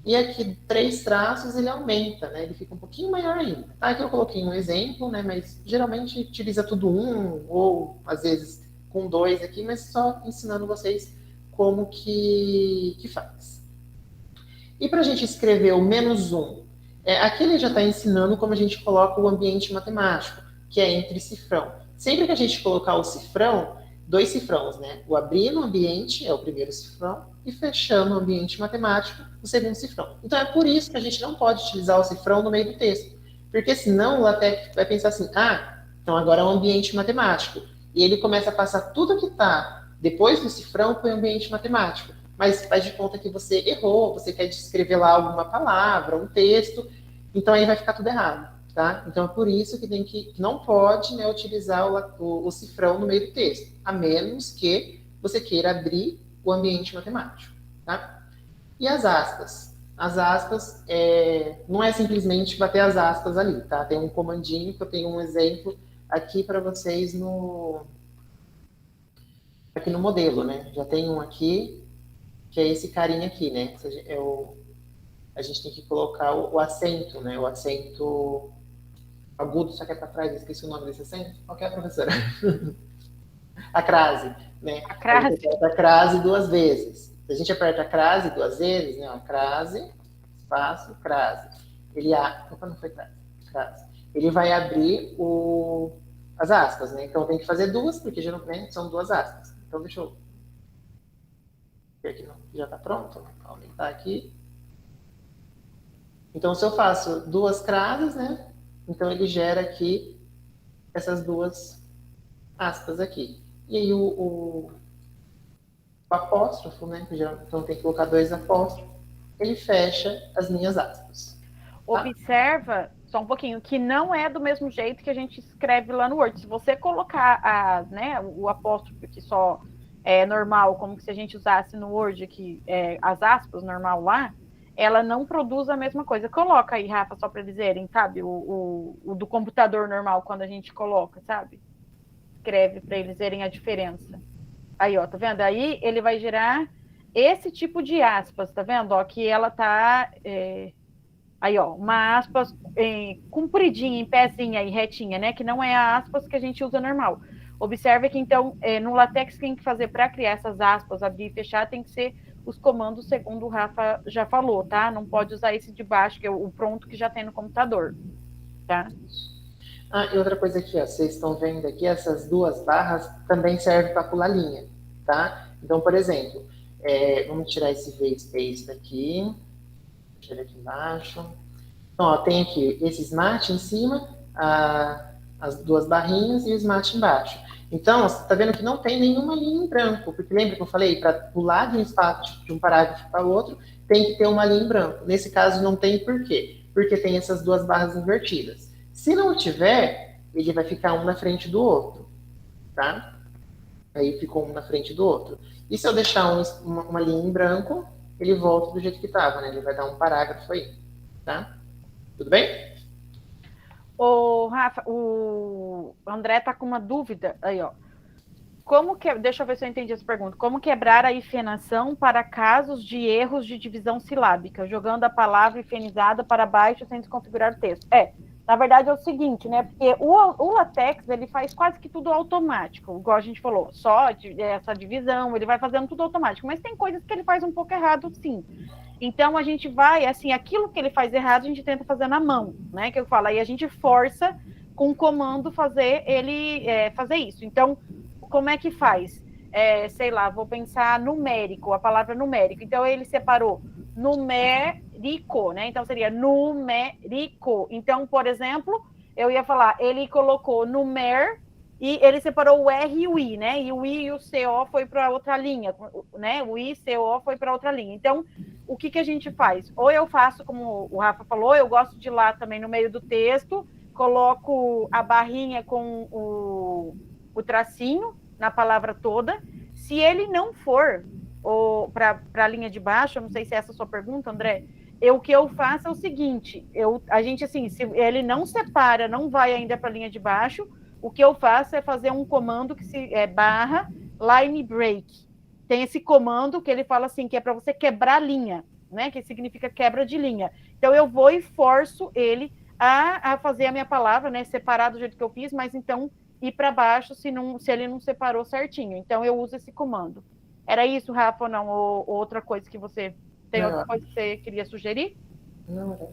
E aqui, 3 traços, ele aumenta, né? Ele fica um pouquinho maior ainda. Tá? Aqui eu coloquei um exemplo, né? Mas geralmente utiliza tudo ou às vezes com 2 aqui, mas só ensinando vocês como que faz. E para a gente escrever o -1, aqui ele já está ensinando como a gente coloca o ambiente matemático, que é entre cifrão. Sempre que a gente colocar o cifrão, 2 cifrãos, né? O abrir no ambiente é o primeiro cifrão e fechando o ambiente matemático, o segundo cifrão. Então é por isso que a gente não pode utilizar o cifrão no meio do texto, porque senão o LaTeX vai pensar assim, então agora é um ambiente matemático. E ele começa a passar tudo que está depois do cifrão para o ambiente matemático. Mas faz de conta que você errou, você quer escrever lá alguma palavra, um texto, então aí vai ficar tudo errado. Tá? Então é por isso que não pode, né, utilizar o cifrão no meio do texto, a menos que você queira abrir o ambiente matemático. Tá? E as aspas? As aspas não é simplesmente bater as aspas ali, tá? Tem um comandinho que eu tenho um exemplo aqui para vocês aqui no modelo, né? Já tem um aqui, que é esse carinha aqui, né? A gente tem que colocar o acento, né? O acento agudo, só que é para trás, eu esqueci o nome desse acento. Qual que é, professora? A crase, né? A crase. A gente aperta a crase 2 vezes. Se a gente aperta a crase 2 vezes, né? Crase, espaço, crase. Opa, não foi crase. Crase. Ele vai abrir as aspas, né? Então tem que fazer 2, porque geralmente são 2 aspas. Então deixa eu ver aqui, já está pronto. Vou aumentar aqui. Então se eu faço 2 crases, né? Então ele gera aqui essas 2 aspas aqui. E aí o apóstrofo, né? Então tem que colocar 2 apóstrofos, ele fecha as minhas aspas. Tá? Observa, só um pouquinho, que não é do mesmo jeito que a gente escreve lá no Word. Se você colocar né, o apóstrofo que só é normal, como se a gente usasse no Word aqui, as aspas normal lá, ela não produz a mesma coisa. Coloca aí, Rafa, só para eles verem, sabe? O do computador normal, quando a gente coloca, sabe? Escreve para eles verem a diferença. Aí, ó, tá vendo? Aí ele vai gerar esse tipo de aspas, tá vendo? Ó, que ela tá... Aí, ó, uma aspas compridinha, em pezinha e retinha, né? Que não é a aspas que a gente usa normal. Observe que, então, no LaTeX, tem que fazer para criar essas aspas, abrir e fechar, tem que ser os comandos segundo o Rafa já falou, tá? Não pode usar esse de baixo, que é o pronto que já tem no computador, tá? E outra coisa aqui, ó, vocês estão vendo aqui, essas 2 barras também servem para pular linha, tá? Então, por exemplo, vamos tirar esse V-space daqui, tirar aqui embaixo. Então, ó, tem aqui esse smart em cima, as 2 barrinhas e o smart embaixo. Então, você está vendo que não tem nenhuma linha em branco, porque lembra que eu falei, para pular de um espaço, de um parágrafo para o outro, tem que ter uma linha em branco. Nesse caso, não tem por quê? Porque tem essas 2 barras invertidas. Se não tiver, ele vai ficar um na frente do outro, tá? Aí ficou um na frente do outro. E se eu deixar uma linha em branco, ele volta do jeito que estava, né? Ele vai dar um parágrafo aí, tá? Tudo bem? Ô, Rafa, o André tá com uma dúvida aí, ó. Deixa eu ver se eu entendi essa pergunta. Como quebrar a hifenação para casos de erros de divisão silábica, jogando a palavra hifenizada para baixo sem desconfigurar o texto? Na verdade é o seguinte, né? Porque o LaTeX, ele faz quase que tudo automático, igual a gente falou, só essa divisão, ele vai fazendo tudo automático, mas tem coisas que ele faz um pouco errado, sim. Então a gente vai, assim, aquilo que ele faz errado, a gente tenta fazer na mão, né? Que eu falo, aí a gente força com o comando fazer ele fazer isso. Então, como é que faz? Sei lá, vou pensar numérico, a palavra numérico. Então, ele separou numérico, né? Então, seria numérico. Então, por exemplo, eu ia falar, ele colocou numer e ele separou o R e o I, né? E o I e o CO foi para outra linha, né? O I e CO foi para outra linha. Então, o que a gente faz? Ou eu faço, como o Rafa falou, eu gosto de ir lá também no meio do texto, coloco a barrinha com o tracinho na palavra toda. Se ele não for para a linha de baixo, eu não sei se é essa a sua pergunta, André, o que eu faço é o seguinte, a gente, assim, se ele não separa, não vai ainda para a linha de baixo, o que eu faço é fazer um comando que barra line break. Tem esse comando que ele fala assim, que é para você quebrar a linha, né? Que significa quebra de linha. Então, eu vou e forço ele a fazer a minha palavra, né? Separar do jeito que eu fiz, mas então ir para baixo se ele não separou certinho. Então, eu uso esse comando. Era isso, Rafa, ou não? Ou outra coisa que você... Tem outra coisa que você queria sugerir? Não,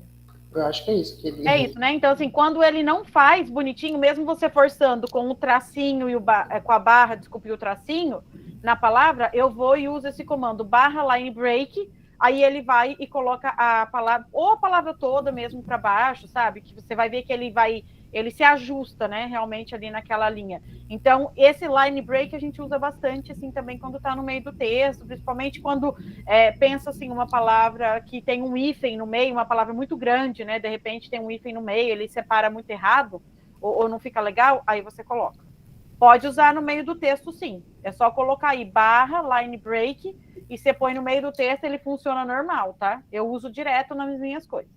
eu acho que é isso. É isso, né? Então, assim, quando ele não faz bonitinho, mesmo você forçando com o tracinho e com a barra, desculpe, o tracinho, na palavra, eu vou e uso esse comando, barra line break, aí ele vai e coloca a palavra, ou a palavra toda mesmo para baixo, sabe? Que você vai ver que ele se ajusta, né, realmente ali naquela linha. Então, esse line break a gente usa bastante, assim, também quando está no meio do texto, principalmente quando pensa, assim, uma palavra que tem um hífen no meio, uma palavra muito grande, né, de repente tem um hífen no meio, ele separa muito errado, ou não fica legal, aí você coloca. Pode usar no meio do texto, sim. É só colocar aí barra, line break, e você põe no meio do texto, ele funciona normal, tá? Eu uso direto nas minhas coisas.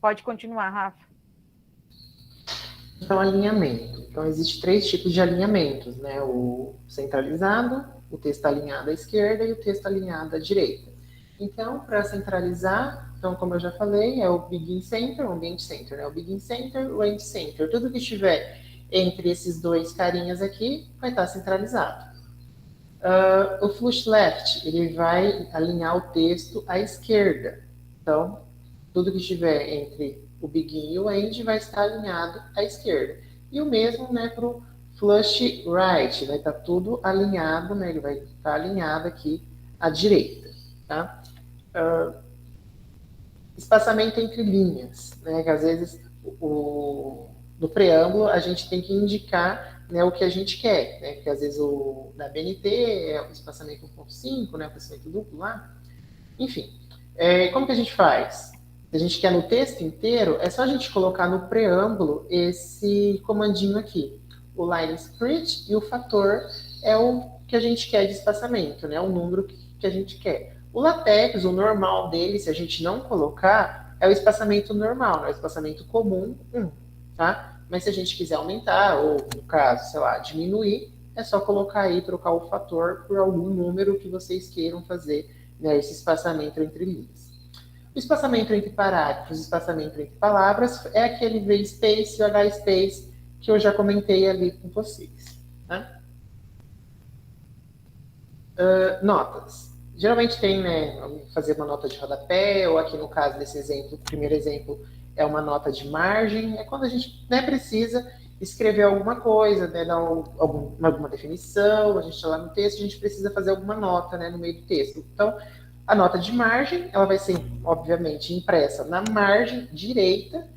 Pode continuar, Rafa. Então, alinhamento. Então, existe 3 tipos de alinhamentos, né? O centralizado, o texto alinhado à esquerda e o texto alinhado à direita. Então, para centralizar, então, como eu já falei, é o begin center, o end center, né? O begin center, o end center. Tudo que estiver entre esses 2 carinhas aqui vai estar centralizado. O flush left, ele vai alinhar o texto à esquerda. Então, tudo que estiver entre o begin e o end vai estar alinhado à esquerda. E o mesmo, né, para o flush right, vai estar tudo alinhado, né, ele vai estar alinhado aqui à direita, tá? Espaçamento entre linhas, né, que às vezes no preâmbulo a gente tem que indicar né, o que a gente quer, né? Porque às vezes o da BNT é o espaçamento 1.5, né, o espaçamento duplo lá. Enfim, como que a gente faz? Se a gente quer no texto inteiro, é só a gente colocar no preâmbulo esse comandinho aqui. O line split e o fator é o que a gente quer de espaçamento, né? O número que a gente quer. O LaTeX, o normal dele, se a gente não colocar, é o espaçamento normal, né? O espaçamento comum 1, tá? Mas se a gente quiser aumentar, ou no caso, sei lá, diminuir, é só colocar aí, trocar o fator por algum número que vocês queiram fazer, né, esse espaçamento entre linhas. O espaçamento entre parágrafos, o espaçamento entre palavras, é aquele V-space e o H-space que eu já comentei ali com vocês. Tá? Notas. Geralmente tem, né, fazer uma nota de rodapé, ou aqui no caso desse exemplo, o primeiro exemplo é uma nota de margem, é quando a gente, né, precisa escrever alguma coisa, né, dar alguma definição, a gente está lá no texto, a gente precisa fazer alguma nota, né, no meio do texto. Então, a nota de margem, ela vai ser, obviamente, impressa na margem direita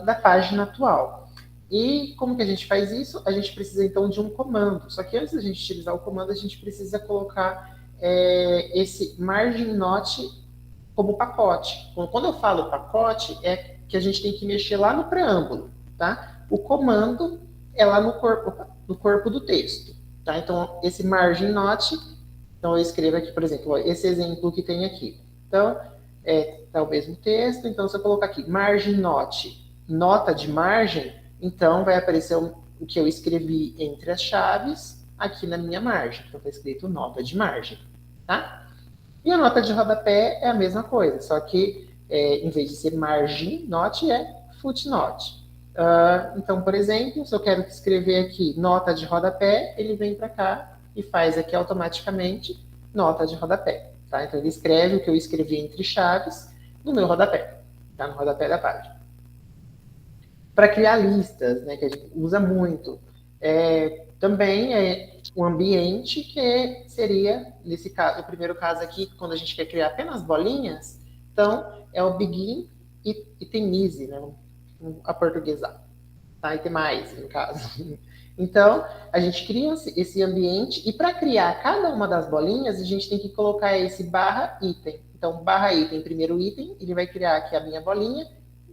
da página atual. E como que a gente faz isso? A gente precisa, então, de um comando. Só que antes da gente utilizar o comando, a gente precisa colocar esse margin note como pacote. Quando eu falo pacote, é que a gente tem que mexer lá no preâmbulo, tá? O comando é lá no corpo do texto, tá? Então, esse margin note, então eu escrevo aqui, por exemplo, esse exemplo que tem aqui. Então, tá o mesmo texto, então se eu colocar aqui margin note, nota de margem, então vai aparecer o que eu escrevi entre as chaves aqui na minha margem. Então, está escrito nota de margem, tá? E a nota de rodapé é a mesma coisa, só que em vez de ser margin note, é footnote. Então, por exemplo, se eu quero escrever aqui nota de rodapé, ele vem para cá e faz aqui automaticamente nota de rodapé. Tá? Então, ele escreve o que eu escrevi entre chaves no meu rodapé, tá? No rodapé da página. Para criar listas, né, que a gente usa muito, também é o ambiente, que seria, nesse caso, o primeiro caso aqui, quando a gente quer criar apenas bolinhas, então é o begin e itemize, né, a portuguesar, tá? Itemize, no caso. Então, a gente cria esse ambiente, e para criar cada uma das bolinhas, a gente tem que colocar esse barra item. Então, barra item, primeiro item, ele vai criar aqui a minha bolinha,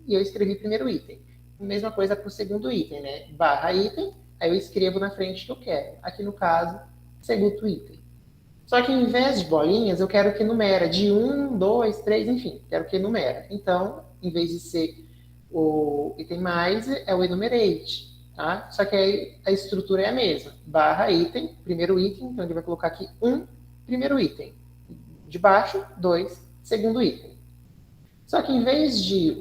e eu escrevi primeiro item. Mesma coisa para o segundo item, né? Barra item, aí eu escrevo na frente que eu quero. Aqui no caso, segundo item. Só que em vez de bolinhas, eu quero que numera de 1, 2, 3, enfim, quero que numera. Então, em vez de ser o itemize, é o enumerate, tá? Só que aí a estrutura é a mesma. Barra item, primeiro item, então ele vai colocar aqui 1, primeiro item. De baixo, 2, segundo item. Só que em vez de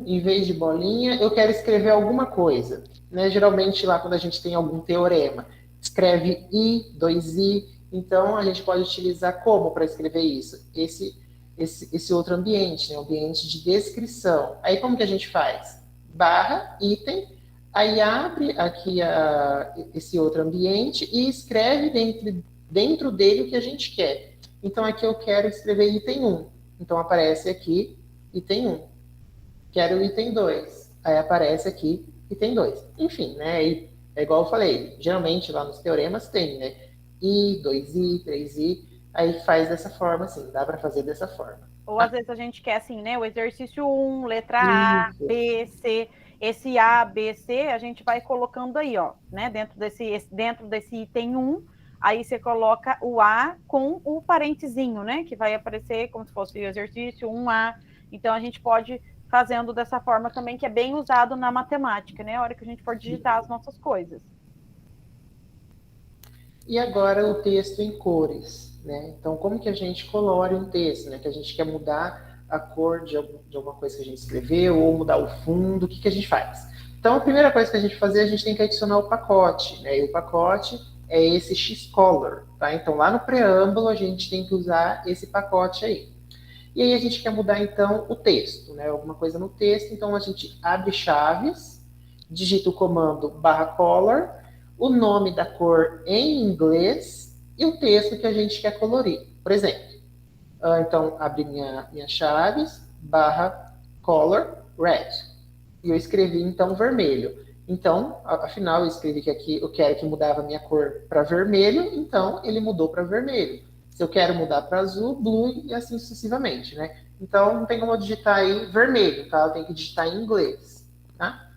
em vez de bolinha, eu quero escrever alguma coisa. Né? Geralmente lá quando a gente tem algum teorema, escreve I, 2I, então a gente pode utilizar como para escrever isso? Esse outro ambiente, né? Ambiente de descrição. Aí como que a gente faz? Barra, item, aí abre aqui esse outro ambiente e escreve dentro dele o que a gente quer. Então aqui eu quero escrever item 1. Então aparece aqui item 1. Quero o item 2. Aí aparece aqui item 2. Enfim, né? E é igual eu falei, geralmente lá nos teoremas tem, né? I, 2I, 3I, aí faz dessa forma, assim, dá para fazer dessa forma. Ou às vezes a gente quer assim, né? O exercício 1, letra A, B, C. Esse A, B, C, a gente vai colocando aí, ó, né? Dentro desse item 1, aí você coloca o A com o parentezinho, né? Que vai aparecer como se fosse o exercício 1A. Então, a gente pode fazendo dessa forma também, que é bem usado na matemática, né? A hora que a gente for digitar as nossas coisas. E agora o texto em cores, né? Então, como que a gente colore um texto, né? Que a gente quer mudar a cor de alguma coisa que a gente escreveu, ou mudar o fundo, o que a gente faz? Então, a primeira coisa que a gente fazer, a gente tem que adicionar o pacote, né? E o pacote é esse Xcolor, tá? Então, lá no preâmbulo, a gente tem que usar esse pacote aí. E aí a gente quer mudar, então, o texto, né? Alguma coisa no texto, então a gente abre chaves, digita o comando /color, o nome da cor em inglês e o texto que a gente quer colorir. Por exemplo, então, abre minha chaves, /color, red. E eu escrevi, então, vermelho. Então, afinal, eu escrevi que aqui eu quero que mudava a minha cor para vermelho, então ele mudou para vermelho. Se eu quero mudar para azul, blue e assim sucessivamente, né? Então, não tem como eu digitar aí vermelho, tá? Eu tenho que digitar em inglês, tá?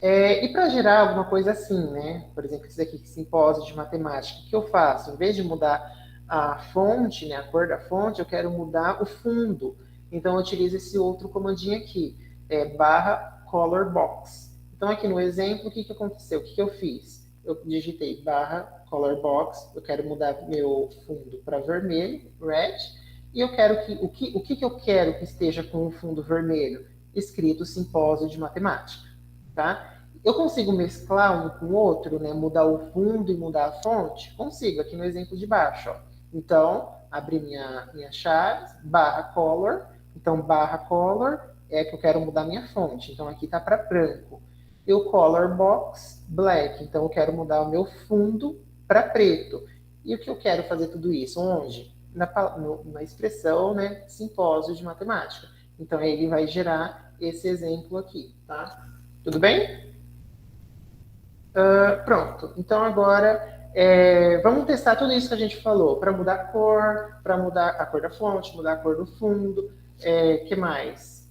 E para gerar alguma coisa assim, né? Por exemplo, esse daqui, simpósio de matemática, o que eu faço? Em vez de mudar a fonte, né, a cor da fonte, eu quero mudar o fundo. Então, eu utilizo esse outro comandinho aqui, barra color box. Então, aqui no exemplo, o que aconteceu? O que eu fiz? Eu digitei barra color box, eu quero mudar meu fundo para vermelho, red, e eu quero o que eu quero que esteja com o fundo vermelho? Escrito simpósio de matemática. Tá? Eu consigo mesclar um com o outro, né? Mudar o fundo e mudar a fonte? Consigo, aqui no exemplo de baixo. Ó. Então, abri minha chave, barra color. Então, barra color é que eu quero mudar minha fonte. Então, aqui está para branco. E o color box, black. Então, eu quero mudar o meu fundo para preto. E o que eu quero fazer tudo isso? Onde? Na expressão, né? Simpósio de matemática. Então, ele vai gerar esse exemplo aqui, tá? Tudo bem? Pronto. Então, agora, vamos testar tudo isso que a gente falou. Para mudar a cor, para mudar a cor da fonte, mudar a cor do fundo. Que mais?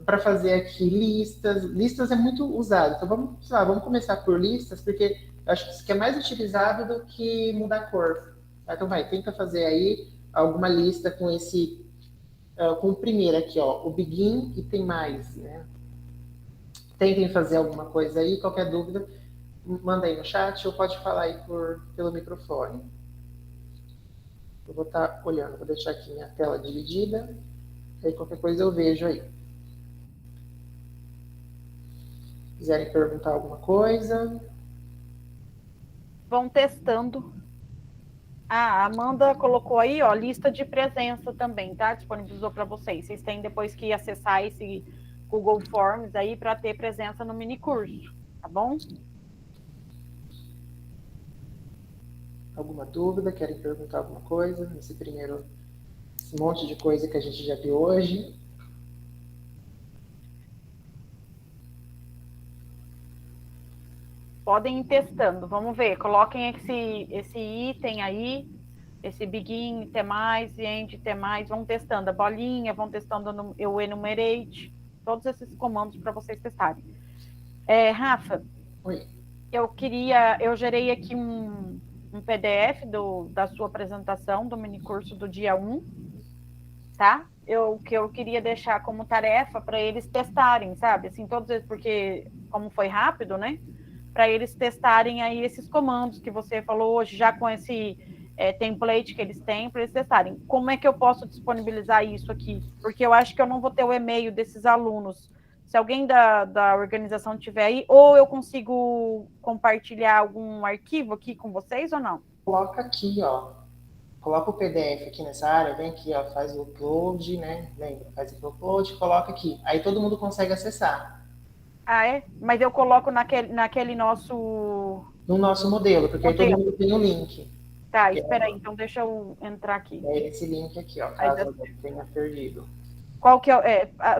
Para fazer aqui listas. Listas é muito usado. Então, vamos começar por listas, porque eu acho que isso aqui é mais utilizado do que mudar a cor. Então, tenta fazer aí alguma lista com esse... com o primeiro aqui, ó, o begin e tem mais, né? Tentem fazer alguma coisa aí, qualquer dúvida, manda aí no chat ou pode falar aí pelo microfone. Eu vou estar olhando, vou deixar aqui minha tela dividida, aí qualquer coisa eu vejo aí. Se quiserem perguntar alguma coisa. Vão testando. A Amanda colocou aí, ó, lista de presença também, tá? Disponibilizou para vocês. Vocês têm depois que acessar esse Google Forms aí para ter presença no mini curso, tá bom? Alguma dúvida? Querem perguntar alguma coisa? Esse monte de coisa que a gente já viu hoje. Podem ir testando, vamos ver. Coloquem esse item aí, esse begin, ter mais, end, ter mais, vão testando a bolinha, vão testando o enumerate, todos esses comandos para vocês testarem. Rafa, Oi. Eu gerei aqui um PDF da sua apresentação do minicurso do dia 1, tá? Que eu queria deixar como tarefa para eles testarem, sabe? Assim, todos eles, porque como foi rápido, né? Para eles testarem aí esses comandos que você falou hoje, já com esse template que eles têm, para eles testarem. Como é que eu posso disponibilizar isso aqui? Porque eu acho que eu não vou ter o e-mail desses alunos. Se alguém da organização tiver aí, ou eu consigo compartilhar algum arquivo aqui com vocês ou não? Coloca aqui, ó. Coloca o PDF aqui nessa área, vem aqui, ó, faz o upload, né? Lembra? Faz o upload, coloca aqui. Aí todo mundo consegue acessar. Ah, é? Mas eu coloco naquele nosso... No nosso modelo, porque aí todo mundo tem o link. Tá, espera aí, então deixa eu entrar aqui. É esse link aqui, ó, caso alguém tenha perdido. Qual que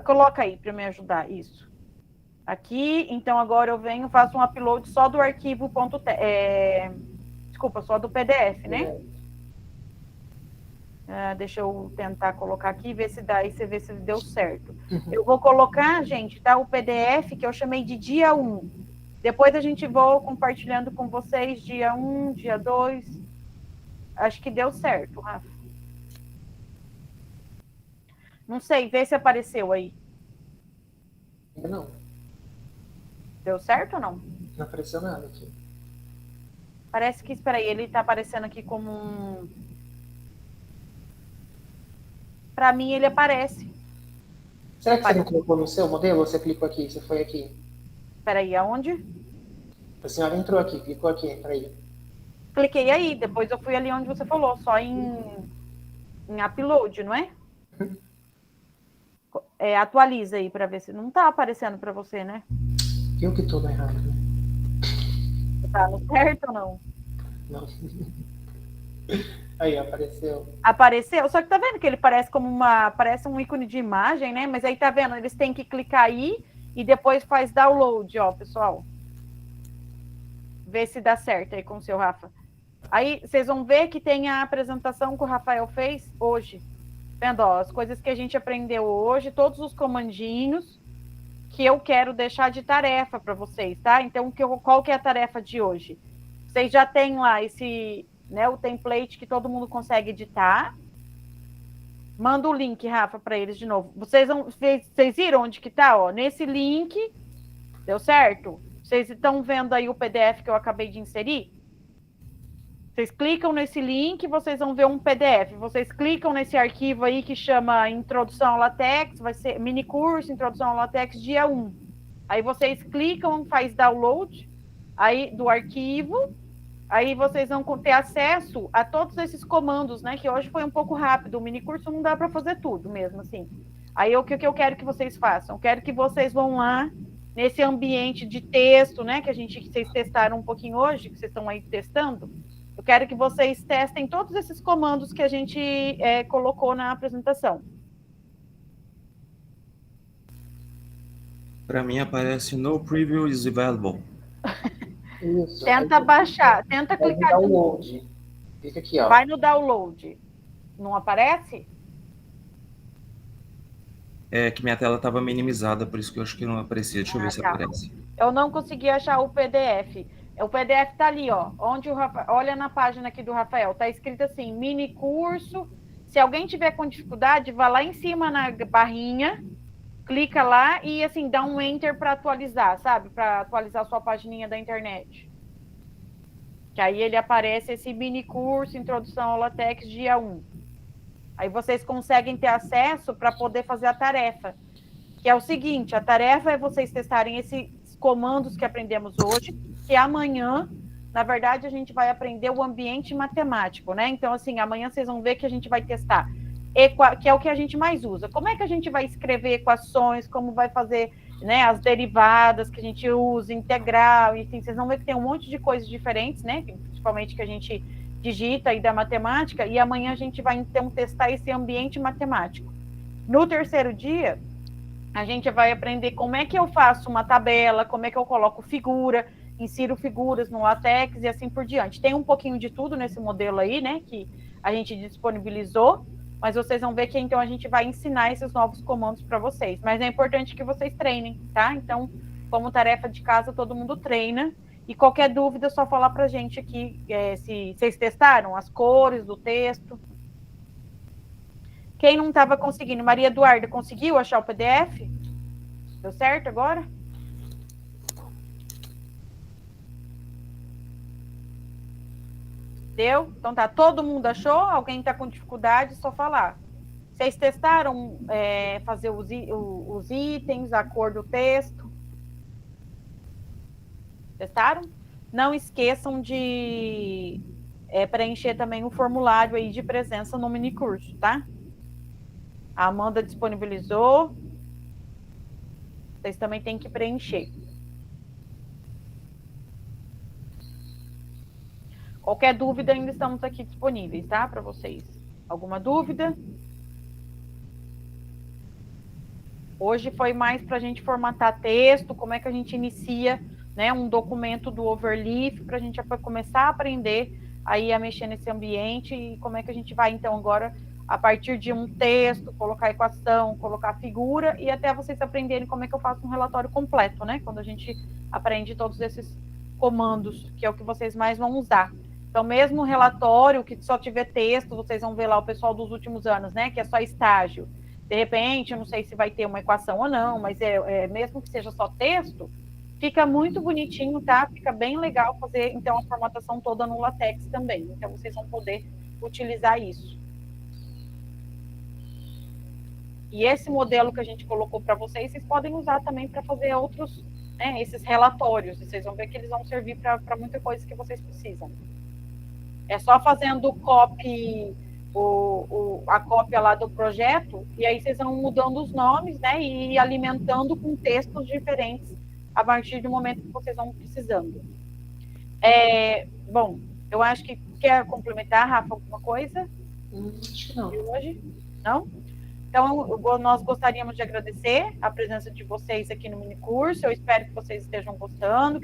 coloca aí para me ajudar, isso. Aqui, então agora eu venho, faço um upload só do arquivo desculpa, só do PDF, né? Deixa eu tentar colocar aqui, ver se dá, e você vê se deu certo. Eu vou colocar, gente, tá, o PDF que eu chamei de dia 1. Depois a gente vai compartilhando com vocês dia 1, dia 2. Acho que deu certo, Rafa. Não sei, vê se apareceu aí. Ainda não. Deu certo ou não? Não apareceu nada aqui. Parece que, espera aí, ele tá aparecendo aqui como um... Para mim, ele aparece. Será que você não colocou no seu modelo ou você clicou aqui? Você foi aqui? Espera aí, aonde? A senhora entrou aqui, clicou aqui, peraí. Cliquei aí, depois eu fui ali onde você falou, só em upload, não é? Atualiza aí para ver se não tá aparecendo para você, né? Eu que tô errado, né? Tá no certo ou não? Não. Aí, apareceu. Apareceu, só que tá vendo que ele parece parece um ícone de imagem, né? Mas aí tá vendo, eles têm que clicar aí e depois faz download, ó, pessoal. Vê se dá certo aí com o seu Rafa. Aí vocês vão ver que tem a apresentação que o Rafael fez hoje. Vendo, ó, as coisas que a gente aprendeu hoje, todos os comandinhos que eu quero deixar de tarefa para vocês, tá? Então, qual que é a tarefa de hoje? Vocês já têm lá esse, né, o template que todo mundo consegue editar. Manda o link, Rafa, para eles de novo. Vocês viram onde que tá? Ó, nesse link, deu certo? Vocês estão vendo aí o PDF que eu acabei de inserir? Vocês clicam nesse link, vocês vão ver um PDF. Vocês clicam nesse arquivo aí que chama Introdução ao LaTeX, vai ser mini curso Introdução ao LaTeX dia 1. Aí vocês clicam, faz download aí do arquivo. Aí vocês vão ter acesso a todos esses comandos, né? Que hoje foi um pouco rápido. O mini curso não dá para fazer tudo mesmo assim. Aí o que eu quero que vocês façam? Eu quero que vocês vão lá nesse ambiente de texto, né? Que vocês testaram um pouquinho hoje, que vocês estão aí testando. Eu quero que vocês testem todos esses comandos que a gente colocou na apresentação. Para mim aparece no preview is available. Isso. Tenta baixar, tenta clicar no download. Clica aqui, ó. Vai no download. Não aparece? É que minha tela estava minimizada, por isso que eu acho que não aparecia. Deixa eu ver se aparece. Eu não consegui achar o PDF. O PDF está ali, ó. Onde o Rafael, olha na página aqui do Rafael, está escrito assim, mini curso. Se alguém tiver com dificuldade, vá lá em cima na barrinha, clica lá e assim dá um enter para atualizar, sabe? Para atualizar a sua pagininha da internet. Que aí ele aparece esse mini curso Introdução ao LaTeX dia 1. Aí vocês conseguem ter acesso para poder fazer a tarefa. Que é o seguinte, a tarefa é vocês testarem esses comandos que aprendemos hoje, que amanhã, na verdade, a gente vai aprender o ambiente matemático, né? Então, assim, amanhã vocês vão ver que a gente vai testar, que é o que a gente mais usa. Como é que a gente vai escrever equações, como vai fazer, né, as derivadas que a gente usa, integral, enfim, vocês vão ver que tem um monte de coisas diferentes, né? Principalmente que a gente digita aí da matemática, e amanhã a gente vai, então, testar esse ambiente matemático. No terceiro dia, a gente vai aprender como é que eu faço uma tabela, como é que eu coloco figura, insiro figuras no LaTeX e assim por diante. Tem um pouquinho de tudo nesse modelo aí, né, que a gente disponibilizou, mas vocês vão ver que então a gente vai ensinar esses novos comandos para vocês. Mas é importante que vocês treinem, tá? Então, como tarefa de casa, todo mundo treina. E qualquer dúvida, é só falar para a gente aqui se vocês testaram as cores do texto. Quem não estava conseguindo? Maria Eduarda, conseguiu achar o PDF? Deu certo agora? Deu? Então tá, todo mundo achou? Alguém está com dificuldade? Só falar. Vocês testaram fazer os itens, a cor do texto? Testaram? Não esqueçam de preencher também o formulário aí de presença no minicurso, tá? A Amanda disponibilizou. Vocês também têm que preencher. Qualquer dúvida, ainda estamos aqui disponíveis, tá? Para vocês. Alguma dúvida? Hoje foi mais para a gente formatar texto, como é que a gente inicia, né, um documento do Overleaf, para a gente começar a aprender aí a mexer nesse ambiente e como é que a gente vai, então, agora, a partir de um texto, colocar equação, colocar figura e até vocês aprenderem como é que eu faço um relatório completo, né? Quando a gente aprende todos esses comandos, que é o que vocês mais vão usar. Então, mesmo o relatório que só tiver texto, vocês vão ver lá o pessoal dos últimos anos, né? Que é só estágio. De repente, eu não sei se vai ter uma equação ou não, mas mesmo que seja só texto, fica muito bonitinho, tá? Fica bem legal fazer, então, a formatação toda no LaTeX também. Então, vocês vão poder utilizar isso. E esse modelo que a gente colocou para vocês podem usar também para fazer outros, né, esses relatórios. E vocês vão ver que eles vão servir para muita coisa que vocês precisam. É só fazendo copy, a cópia lá do projeto, e aí vocês vão mudando os nomes, né, e alimentando com textos diferentes a partir do momento que vocês vão precisando. Bom, eu acho que quer complementar, Rafa, alguma coisa? Acho que não. De hoje? Não? Então, nós gostaríamos de agradecer a presença de vocês aqui no minicurso. Eu espero que vocês estejam gostando,